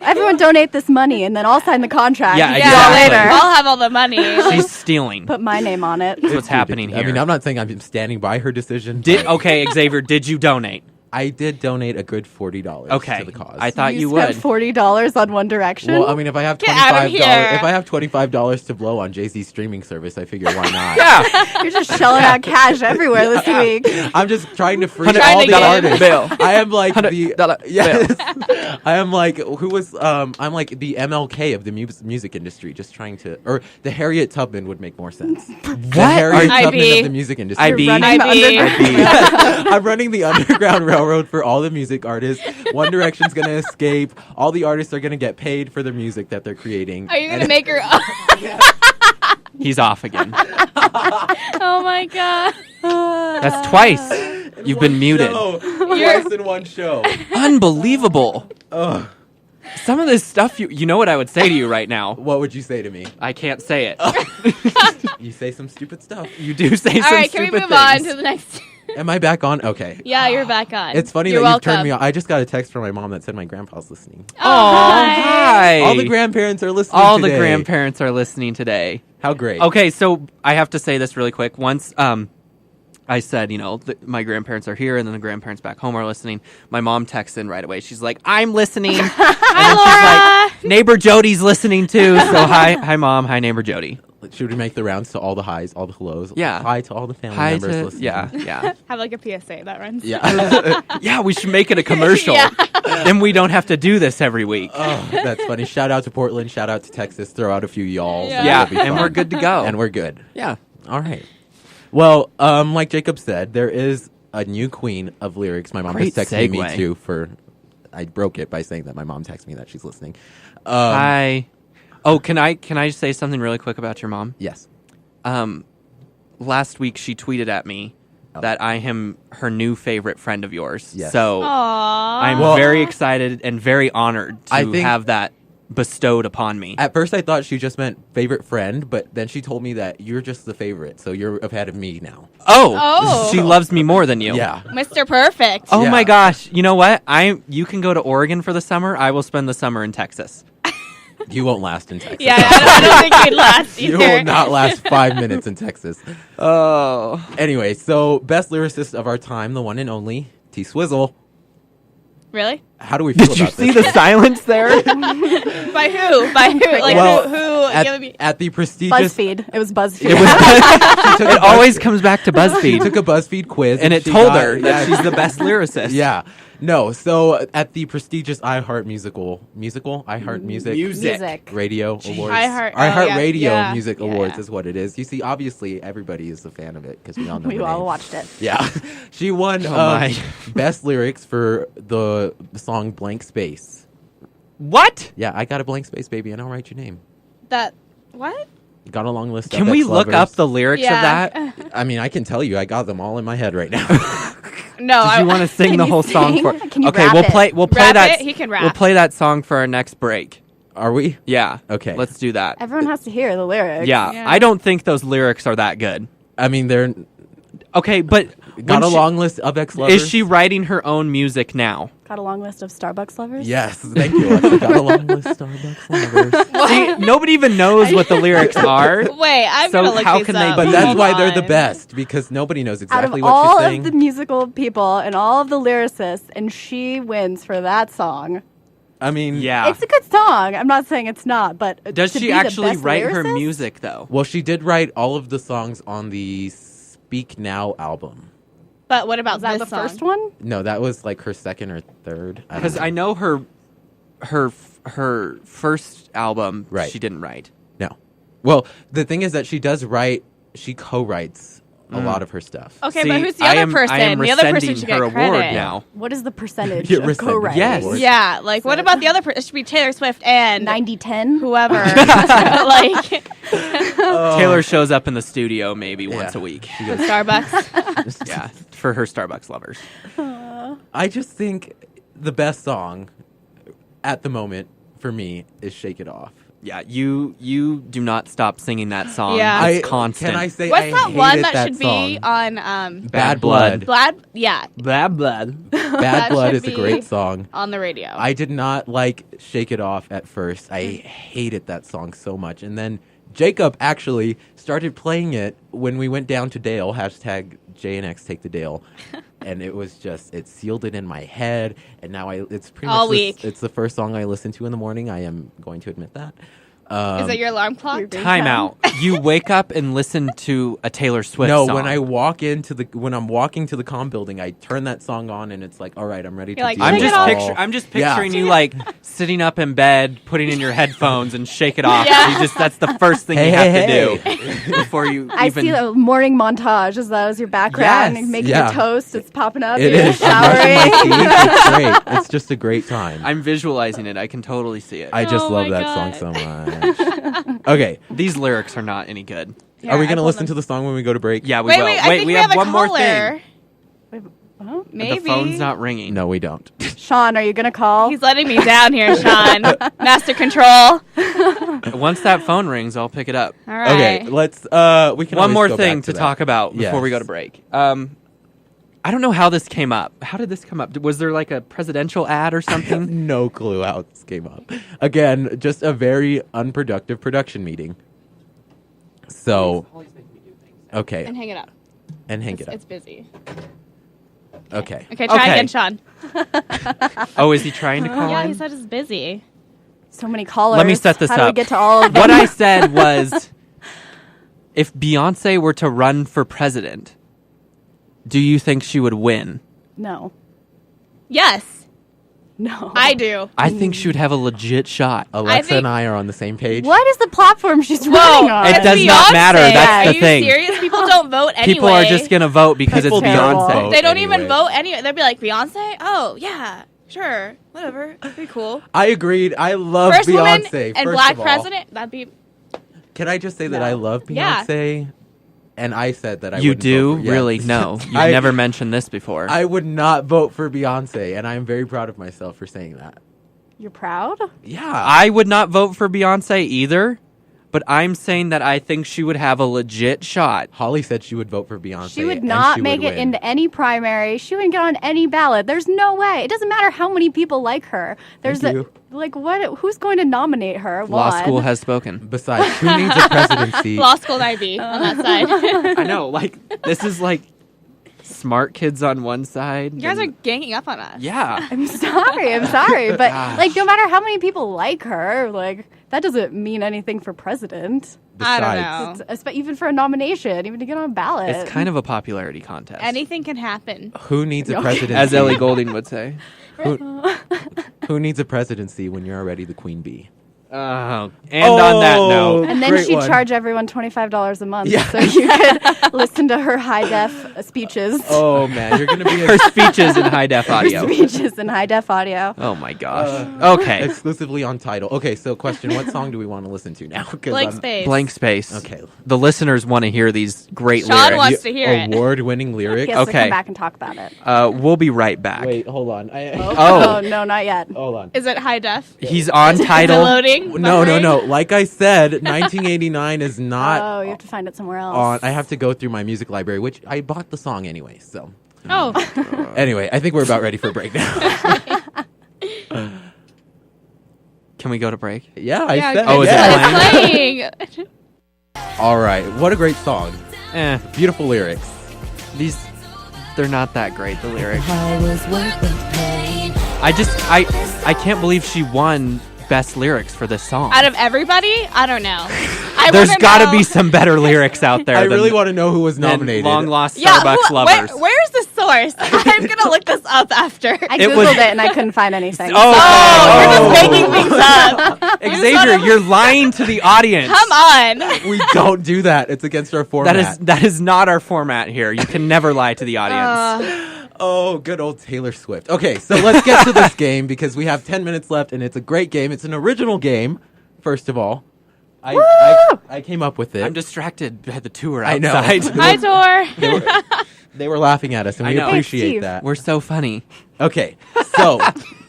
Everyone donate this money, and then I'll sign the contract. Yeah, See yeah, y'all exactly. later. I'll have all the money. She's stealing. Put my name on it. That's what's happening here. I mean, I'm not saying I'm standing by her decision. Okay, Xavier, did you donate? I did donate a good $40 Okay. to the cause. I thought you spent would. $40 on One Direction. Well, I mean, if I have out of $25, here. if I have $25 to blow on Jay-Z's streaming service, I figure why not? Yeah. You're just shelling out cash everywhere this week. I'm just trying to free $100 all the dollar artists. bill. I am like the $100 yes. I am like who was I'm like the MLK of the music industry, just trying to, or the Harriet Tubman would make more sense. The Harriet IB. Tubman of the music industry. IB. You're running the IB. underground. I'm running the Underground Railroad for all the music artists. One Direction's gonna escape. All the artists are gonna get paid for the music that they're creating. Are you going to And- make her... He's off again. Oh, my God. That's twice. You've been muted. Twice in one show. Unbelievable. Ugh. Some of this stuff, you know what I would say to you right now. What would you say to me? I can't say it. You say some stupid stuff. You do say All some right, can we stupid move on things. to the next... Am I back on? Okay. Yeah, you're back on. It's funny You're that welcome. you've turned me on. I just got a text from my mom that said my grandpa's listening. Oh, Hi. All the grandparents are listening All today. the grandparents are listening today. How great. Okay, so I have to say this really quick. Once I said, my grandparents are here, and then the grandparents back home are listening. My mom texts in right away. She's like, "I'm listening." Hi, Laura. She's like, "Neighbor Jody's listening too." So hi, mom. Hi, neighbor Jody. Should we make the rounds to all the highs, all the hellos? Yeah. Hi to all the family Hi members to listening. yeah. Have like a PSA that runs. Yeah. Yeah, we should make it a commercial. Yeah. Then we don't have to do this every week. Oh, that's funny. Shout out to Portland. Shout out to Texas. Throw out a few y'alls. Yeah. and Yeah, it'll be and fun. we're good to go. And we're good. Yeah. All right. Well, like Jacob said, there is a new queen of lyrics. My mom Great just texted segue. me too I broke it by saying that my mom texted me that she's listening. Hi. Oh, can I say something really quick about your mom? Yes. Last week she tweeted at me that I am her new favorite friend of yours. Yes. So Aww. I'm Well- very excited and very honored to I think- have that bestowed upon me. At first, I thought she just meant favorite friend, but then she told me that you're just the favorite, so you're ahead of me now. Oh. She loves me more than you. Yeah. Mr. Perfect. Oh Yeah. my gosh. You know what? You can go to Oregon for the summer. I will spend the summer in Texas. You won't last in Texas. Yeah, I don't think you'd last You either. will not last 5 minutes in Texas. Oh. Anyway, so best lyricist of our time, the one and only T Swizzle. Really? How do we feel Did you about see this? the silence there? By who? By who? Like Well, who? Give me. at the prestigious... BuzzFeed. It was BuzzFeed. It was. She took It a always BuzzFeed- comes back to She BuzzFeed, took a BuzzFeed quiz. and it she told got- her that she's the best lyricist. Yeah. No, so at the prestigious iHeart iHeart Music Music. Radio Awards. iHeart Radio yeah. Music Yeah. Awards is what it is. You see, obviously, everybody is a fan of it because we all know We the all name. watched it. Yeah. She won my. best lyrics for the song Blank Space. What? Yeah, I got a blank space, baby, and I'll write your name. That. What? Got a long list of Can we look ex-lovers. up the lyrics Yeah. of that? I mean, I can tell you, I got them all in my head right now. No. Did you want to sing Can the you whole song sing? for? Can you Okay, rap we'll it? play. We'll play Rap that. it? He can rap. We'll play that song for our next break. Are we? Yeah. Okay. Let's do that. Everyone has to hear the lyrics. Yeah. Yeah. I don't think those lyrics are that good. I mean, they're Okay, but got when a long list of ex-lovers. Is she writing her own music now? Got a long list of Starbucks lovers? Yes, thank you. Alexa. Got a long list of Starbucks lovers. See, nobody even knows what the lyrics are. Wait, I'm So gonna look how these can they- up. But that's Hold why they're the on. best, because nobody knows Out exactly of what all she's saying. of the musical people and all of the lyricists, and she wins for that song. I mean, Yeah. It's a good song. I'm not saying it's not, but Does to she be the actually best write her lyricist? music though? Well, she did write all of the songs on the Speak Now album. But what about Was that this the song? first one? No, that was like her second or third. Because I know her first album Right. she didn't write. No. Well, the thing is that she does write. She co-writes a lot of her stuff. Okay, See, but who's the I other am, person? I am The other person rescinding should her get award credit. now. What is the percentage You're of rescinding co-writing? Yes. the award. Yeah, like what about the other person? It should be Taylor Swift and 90-10? whoever. Like Taylor shows up in the studio maybe once Yeah. a week. Starbucks. Yeah, for her Starbucks lovers. I just think the best song at the moment for me is "Shake It Off." Yeah, you do not stop singing that song. Yeah. It's constant. Can I say What's I that one hated that should be song. on Bad Blood. Blood? Yeah, Bad blood. Bad That Blood should is a be- great song. on the radio. I did not like Shake It Off at first. I hated that song so much. And then Jacob actually started playing it when we went down to Dale, hashtag JNX Take the Dale. and it was just, it sealed it in my head, and now it's pretty All much week. it's the first song I listen to in the morning. I am going to admit that. Is that your alarm clock? Time out. You wake up and listen to a Taylor Swift No, song. when I'm walking to the comm building, I turn that song on, and it's like, all right, I'm ready to like, do I'm Take it just all. I'm just Yeah. picturing you like sitting up in bed, putting in your headphones and shake it off. Yeah. That's the first thing Hey, you have hey, to do before you I even see the morning montage as that was your background. Yes, You're making yeah. a toast. It's popping up. It you're is. I'm brushing showering. my teeth. It's great. It's just a great time. I'm visualizing it. I can totally see it. I just Oh love my that song God. so much. Okay, These lyrics are not any good. are we going to listen to the song when we go to break? Yeah, we Wait, will. wait, I think we have have a one more caller. thing. Huh? Maybe. The phone's not ringing. No, we don't. Sean, are you gonna call? He's letting me down here, Sean. Master control. Once that phone rings, I'll pick it up. All right. Okay, let's. We can One always more go thing back to that. talk about before we Yes. go to break. I don't know how this came up. How did this come up? Was there like a presidential ad or something? No clue how this came up. Again, just a very unproductive production meeting. So, okay, And hang it up. and hang it up. It's busy. Okay. Okay, try Okay. again, Sean. Oh, is he trying to call Yeah, in? he said it's busy. So many callers. Let me set this How do we up. get to all of them? What I said was, if Beyonce were to run for president, do you think she would win? No. Yes, No. I do. I think she would have a legit shot. Alexa think- and I are on the same page. What is the platform she's Whoa, running on? It it's does not Beyonce. matter. That's Are the you thing. serious? People don't vote anyway. People are just going to vote because People it's don't Beyonce. vote. They don't even Anyway. vote anyway. They'll be like, Beyonce? Oh, yeah, sure, whatever. That'd be cool. I agreed. I love First woman Beyonce. and First black of all. president? That'd be... Can I just say that No. I love Yeah. Beyonce? And I said that I You wouldn't do? vote for, yes. Really? No. You've I- never mentioned this before. I would not vote for Beyonce, and I am very proud of myself for saying that. You're proud? Yeah. I would not vote for Beyonce either, but I'm saying that I think she would have a legit shot. Holly said she would vote for Beyonce. She would and not she make would it win. into any primary. She wouldn't get on any ballot. There's no way. It doesn't matter how many people like her. There's Thank you. what? Who's going to nominate her? Law One. school has spoken. Besides, who needs a presidency? Law school and IB on that side. I know, like, this is like smart kids on one side. You guys are and- ganging up on us. Yeah. I'm sorry, but Gosh. like, no matter how many people like her, like that doesn't mean anything for president. I don't Besides, know. Even for a nomination, even to get on a ballot. It's kind of a popularity contest. Anything can happen. who needs a No. presidency? as Ellie Goulding would say. Who needs a presidency when you're already the queen bee? And on that note, And then Great she'd one. charge everyone $25 a month, Yeah. so you could listen to her high def speeches. Oh man, you're gonna be her speeches in high def audio. Speeches in high def audio. Oh my gosh. Okay. exclusively on Tidal. Okay, so question: what song do we want to listen to now? 'Cause Blank I'm- space. Blank space. Okay. The listeners want to hear these great Sean lyrics. wants to hear it. Award-winning lyrics. He has to Okay. come back and talk about it. We'll be right back. Wait, hold on. Oh. No, not yet. Hold on. Is it high def? He's on Is it title. loading? No. Buffering? Like I said, 1989 is not Oh, you have to find it somewhere else. on. I have to go through my music library, which I bought the song anyway. So Oh, anyway, I think we're about ready for a break now. Can we go to break? Yeah, I yeah, said. Oh, is it yeah. playing? it's playing. All right, what a great song. Beautiful lyrics. They're not that great, the lyrics. I can't believe she won best lyrics for this song. Out of everybody, I don't know. There's got to to be some better lyrics out there. I than, really want to know who was than nominated. long lost Yeah, Starbucks lovers. where's the source? I'm gonna look this up after. I It googled was- it and I couldn't find anything. Oh, you're just making things up. Xavier, you're lying to the audience. Come on. We don't do that. It's against our format. That is not our format here. You can never lie to the audience. Oh, good old Taylor Swift. Okay, so let's get to this game because we have 10 minutes left, and it's a great game. It's an original game, first of all. I came up with it. I'm distracted by the tour I know. outside. Hi, Tor. They were laughing at us, and I we know. appreciate Hey, Steve. that. We're so funny. Okay, so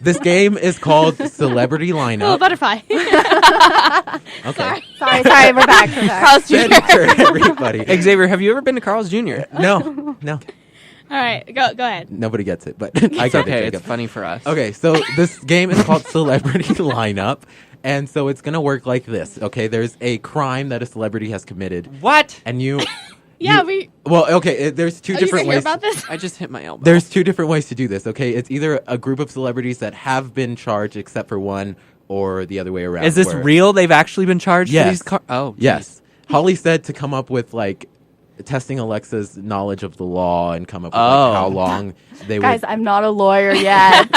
this game is called Celebrity Oh, Lineup. butterfly. Okay. Sorry, we're back. Carl's Jr. Ready for everybody. Xavier, have you ever been to Carl's Jr.? No. All right, go ahead. Nobody gets it, but I It's get okay. it. It's Jacob. funny for us. Okay, so this game is called Celebrity Lineup, and so it's going to work like this, okay? There's a crime that a celebrity has committed, What? and you Yeah, we. Well, okay. There's two Are you different gonna hear ways. about this? I just hit my elbow. There's two different ways to do this. Okay, it's either a group of celebrities that have been charged except for one, or the other way around. Is this where- real? They've actually been charged for Yes. these Oh, Yes. Holly said to come up with like testing Alexa's knowledge of the law and come up with like, how long they Guys, would. I'm not a lawyer yet.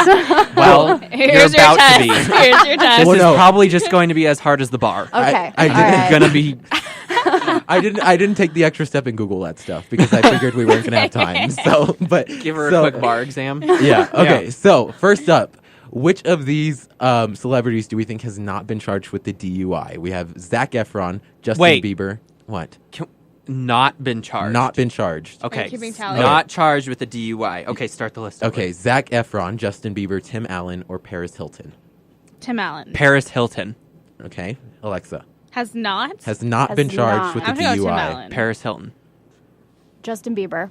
Well, you're Here's your about test. to be. Here's your test. This Well, is no. probably just going to be as hard as the bar. Okay. I all didn't right. Gonna be. I didn't take the extra step and Google that stuff because I figured we weren't gonna have time. So, but Give her so- a quick bar exam. Yeah. Okay. Yeah. So first up, which of these celebrities do we think has not been charged with the DUI? We have Zac Efron, Justin Wait. Bieber. What? Not been charged. Not been charged. Okay. Are you keeping tally? Not charged with the DUI. Okay, start the list. over. Okay. Zac Efron, Justin Bieber, Tim Allen, or Paris Hilton. Tim Allen Paris Hilton. Okay. Alexa has not. has not Has been charged not. with I'm the gonna go Tim DUI. Allen. Paris Hilton. Justin Bieber.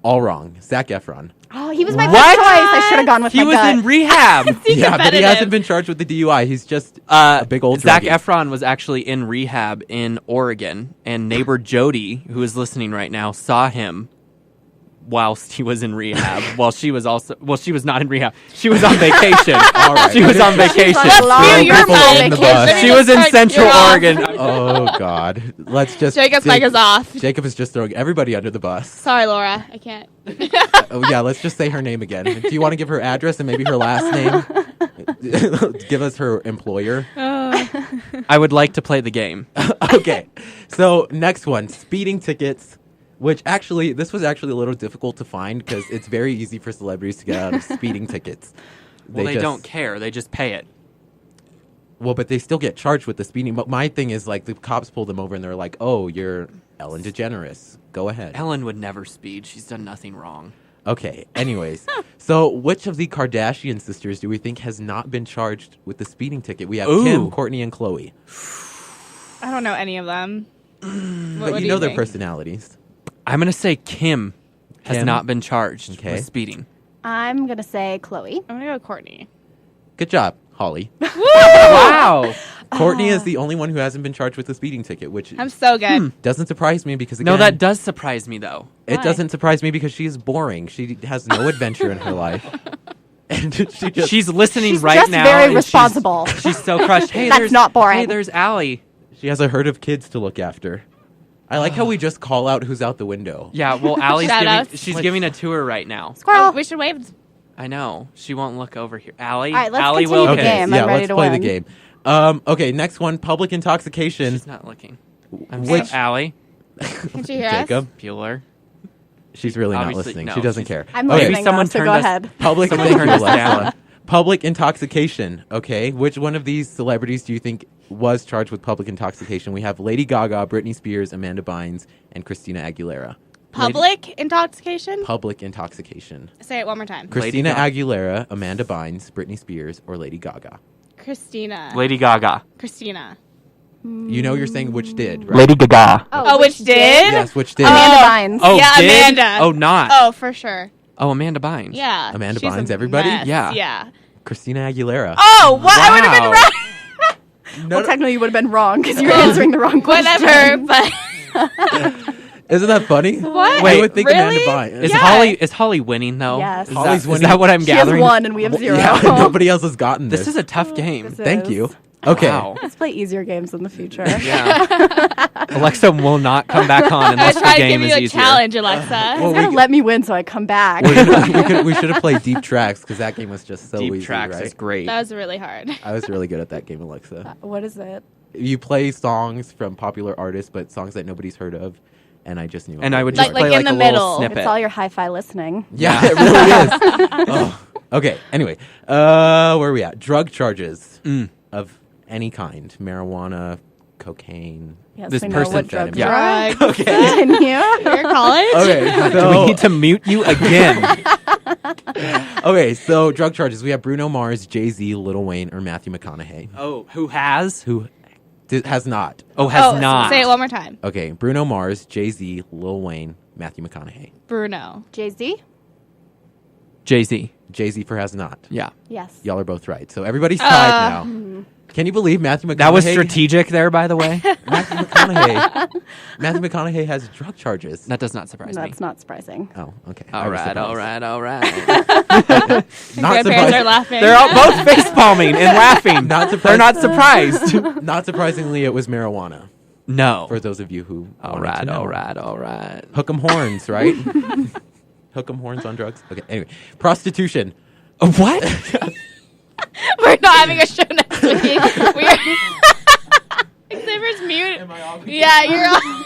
All wrong. Zac Efron. Oh, he was my What? first choice. I should have gone with He my was gut. in rehab. Yeah, but he competitive. hasn't been charged with the DUI. He's just a big old Zac druggie. Efron was actually in rehab in Oregon, and neighbor Jody, who is listening right now, saw him whilst he was in rehab. While she was also, she was not in rehab. She was on vacation. All right. She was on vacation. Let's Throwing your people mic. on the Let bus. me She was in Start- Central you're off. Oregon. Oh God! Let's just. Jacob's mic is off. Jacob is just throwing everybody under the bus. Sorry, Laura. I can't. Oh yeah, let's just say her name again. Do you want to give her address and maybe her last name? Give us her employer. I would like to play the game. Okay. So next one, speeding tickets. Which actually, this was actually a little difficult to find because it's very easy for celebrities to get out of speeding tickets. Well, they just- don't care. They just pay it. Well, but they still get charged with the speeding. But my thing is, like, the cops pull them over and they're like, "Oh, you're Ellen DeGeneres. Go ahead." Ellen would never speed. She's done nothing wrong. Okay. Anyways, so which of the Kardashian sisters do we think has not been charged with the speeding ticket? We have Ooh. Kim, Kourtney, and Khloe. I don't know any of them. But What you do know their think? personalities. I'm going to say Kim has Kim? not been charged Okay. with speeding. I'm going to say Chloe. I'm gonna go Courtney. Good job, Holly. Wow. Kourtney is the only one who hasn't been charged with a speeding ticket, which I'm so good. doesn't surprise me because, again, No, that does surprise me, though. it Why? doesn't surprise me because she's boring. She has no adventure in her life. And she just... She's listening She's right just now. very and responsible. She's so crushed. Hey, That's there's not boring. Hey, there's Allie. She has a herd of kids to look after. I like how we just call out who's out the window. Yeah, well, Allie's Shout giving, outs. she's Like- giving a tour right now. Squirrel. Oh, we should wave. I know. She won't look over here. Allie, All right, let's Allie continue the Wilkins. Okay, game. yeah, I'm ready let's to play win. the game. Okay, next one, public intoxication. She's not looking. I'm Which- so, Allie Can she hear us? Jacob. Bueller. She's really not Obviously, listening. no, She doesn't she's- care. I'm Okay, listening someone now, so turned go us- ahead. Public, Someone thank turn you, us Alexa. down. Public intoxication. Okay, which one of these celebrities do you think was charged with public intoxication? We have Lady Gaga, Britney Spears, Amanda Bynes, and Christina Aguilera. Public intoxication? Public intoxication. Say it one more time. Christina Gaga. Aguilera, Amanda Bynes, Britney Spears, or Lady Gaga. Christina. Lady Gaga. Christina. You know you're saying which did, right? Lady Gaga. Oh, which did? Yes, which did. Amanda Oh. Bynes. Oh, Yeah, did? Amanda. Oh, not. Oh, for sure. Oh, Amanda Bynes. Yeah. Amanda she's a Bynes, everybody? mess. Yeah. Yeah. Christina Aguilera. Oh, what? I would have been Wow. right. Well, technically, you would have been wrong because you're answering the wrong question. Whatever, but Isn't that funny? What? I would think Really? Amanda Bynes. Is Yeah. is Holly winning though? Yes. Is Holly's that, winning. Is that what I'm She has gathering? 1 and we have 0. Yeah, nobody else has gotten this. This is a tough game. This Thank is. you. Okay. Wow. Let's play easier games in the future. Yeah. Alexa will not come back on I unless was the trying to give game you is a easier. challenge, Alexa. Well, You gotta we- let me win so I come back. we should have played Deep Tracks because that game was just so Deep easy, Tracks right? is great. That was really hard. I was really good at that game, Alexa. What is it? You play songs from popular artists, but songs that nobody's heard of, and I just knew. And I would everybody just Like play in like a the little middle. snippet. It's all your hi-fi listening. Yeah, it really is. Oh. Okay. Anyway, where are we at? Drug charges of any kind: marijuana, cocaine. Yes, This we know person what said drugs it. Yeah. are. Okay. Continue. Your college? Okay. Do we So, need to mute you again? okay. So drug charges. We have Bruno Mars, Jay-Z, Lil Wayne, or Matthew McConaughey, Oh, who has? who has not. Oh, has not. Say it one more time. Okay. Bruno Mars, Jay-Z, Lil Wayne, Matthew McConaughey. Bruno. Jay-Z? Jay-Z. Jay-Z for has not. Yeah. Yes. Y'all are both right. So everybody's tied now. Can you believe Matthew McConaughey? That was strategic there, by the way. Matthew McConaughey has drug charges. That does not surprise me. That's not surprising. Oh, okay. All right. Not Grandparents surprising. are laughing. They're all both face palming and laughing. They're not surprised. Not surprisingly, it was marijuana. No. For those of you who All wanted to know. right. Hook 'em horns, right? Hook 'em horns on drugs. Okay. Anyway, prostitution. What? We're not having a show next week. We're Xavier's mute. Am I on? Yeah, you're on.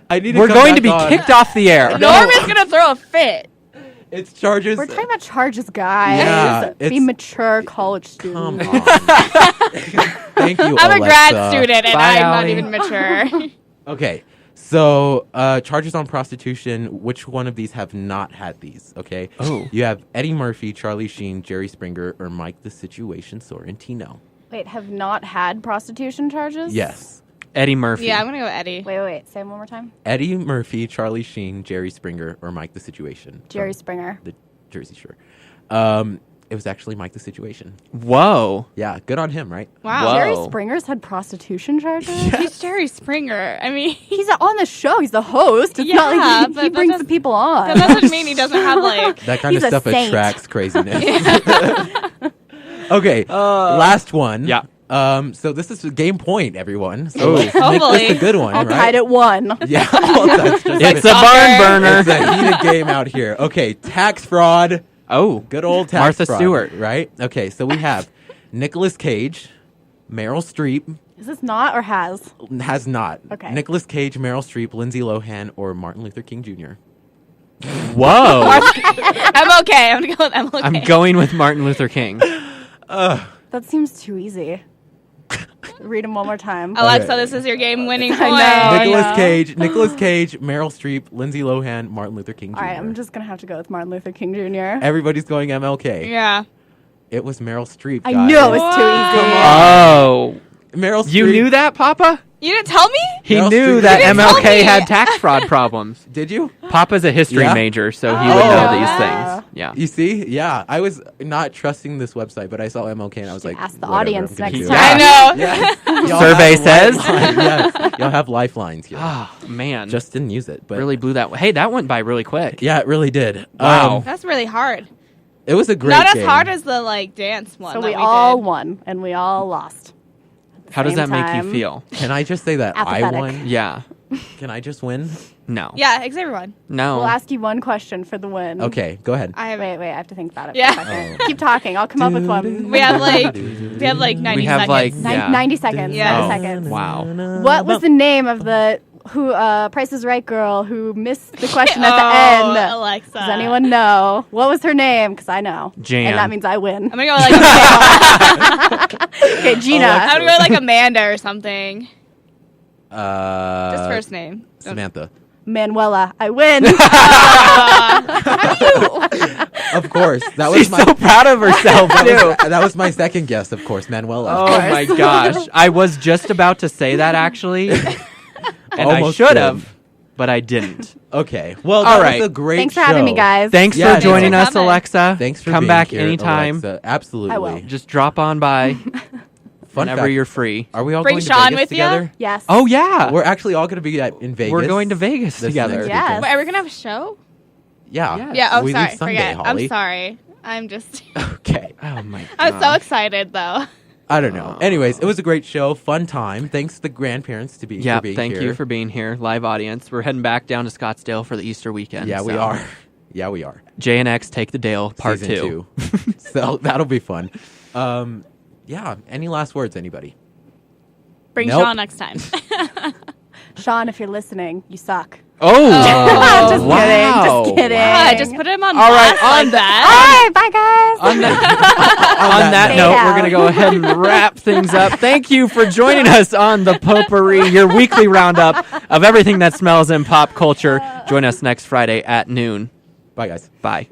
I need. We're come going to back be on. kicked off the air. Norman's gonna throw a fit. It's charges. We're talking about charges, guys. Yeah, Be it's- mature college Come students. on. Thank you, I'm a grad Alexa. student and Bye, I'm not Allie. even mature. Okay, so charges on prostitution. Which one of these have not had these? Okay. Oh. You have Eddie Murphy, Charlie Sheen, Jerry Springer, or Mike the Situation Sorrentino. Wait, have not had prostitution charges? Yes. Eddie Murphy. Yeah, I'm gonna go Eddie. Wait. Say it one more time. Eddie Murphy, Charlie Sheen, Jerry Springer, or Mike the Situation. Jerry from Springer. The Jersey Shore. It was actually Mike the Situation. Whoa. Yeah, good on him, right? Wow. Whoa. Jerry Springer's had prostitution charges? He's Jerry Springer. I mean, He's on the show. He's the host. It's not Yeah, like but he that brings the doesn't- people on. that doesn't mean he doesn't have like. That kind He's of a stuff saint. attracts craziness. Okay, last one. Yeah. So this is a game point, everyone. So Ooh. let's make Hopefully. this a good one, All right? tied at 1. Yeah, well, that's just It's it. a barn burner. It's a heated game out here. Okay, tax fraud. Oh. Good old tax Martha fraud, Stewart. right? Okay, so we have Nicolas Cage, Meryl Streep, Is this not or has? has not. Okay. Nicolas Cage, Meryl Streep, Lindsay Lohan, or Martin Luther King Jr. Whoa. I'm okay. I'm gonna go with I'm okay. I'm going with Martin Luther King. That seems too easy. Read them one more time. Alexa, Okay. this is your game-winning point. I know. Nicolas Cage, Meryl Streep, Lindsay Lohan, Martin Luther King Jr. All right, I'm just going to have to go with Martin Luther King Jr. Everybody's going MLK. Yeah. It was Meryl Streep. I guys. knew it was too easy. Oh. Meryl Streep. You knew that, Papa? You didn't tell me? He Meryl knew Streep. that You didn't tell MLK me. had tax fraud problems. Did you? Papa's a history Yeah? major, so he Oh, would know yeah. these things. Yeah. You see? Yeah. I was not trusting this website, but I saw MLK and I was like, Ask the whatever, audience I'm gonna next do time. it. I know. Yes. Y'all Survey have a says. lifeline. Yes. Y'all have lifelines here. Oh, man. Just didn't use it, but really blew that. Hey, that went by really quick. yeah, it really did. Wow. That's really hard. It was a great Not game. as hard as the like dance one. So that we all did. won and we all lost. How does that Same make you time. feel? Can I just say that I Apathetic. won? Yeah. Can I just win? No. Yeah, Xavier won. No. We'll ask you one question for the win. Okay, go ahead. I have. Wait, I have to think about it. Yeah. For a second. Keep talking. I'll come up with one. We have like 90 We have, seconds. like, Nin- yeah. 90 seconds. Yeah. 90 Oh, seconds. wow. What was the name of the Price is Right girl who missed the question at Oh, the end? Alexa. Does anyone know? What was her name? Because I know. Jan. And that means I win. I'm gonna go like Okay, Gina. I'm gonna go like Amanda or something. Just first Uh, name. Samantha. Manuela. I win. Of course. That was She's my so proud of herself, too. that was my second guess, of course, Manuela. Oh, my gosh. I was just about to say that, actually. And I Almost should did. have, but I didn't. Okay. Well, All that right. was a great Thanks for having me, show. guys. Thanks Yeah, for joining thanks us, for coming. Alexa. Thanks for Come being back here, anytime. Alexa. Absolutely. I will. Just drop on by Fun whenever fact, you're free. Are we all Bring going to Sean Vegas with ya? together? Yes. Oh, yeah. We're actually all going to be in Vegas. We're going to Vegas this together. next Yes. weekend. Wait, are we gonna have a show? Yeah. Yes. Yeah. Oh, We sorry. leave Sunday, Forget. Holly. I'm sorry. I'm just. Okay. Oh, my God. I'm so excited though. I don't know. Anyways, it was a great show. Fun time. Thanks to the grandparents for being Thank here. you for being here. Live audience. We're heading back down to Scottsdale for the Easter weekend. Yeah, we so are. Yeah, we are. J&X Take the Dale Part Season 2. 2. So that'll be fun. Yeah. Any last words, anybody? Bring Nope. Sean next time. Sean, if you're listening, you suck. Oh, Just wow. kidding. Just kidding. Yeah, just put him on All right, blast on like that. All right, bye, guys. On that note, note. we're going to go ahead and wrap things up. Thank you for joining us on the Potpourri, your weekly roundup of everything that smells in pop culture. Join us next Friday at noon. Bye, guys. Bye.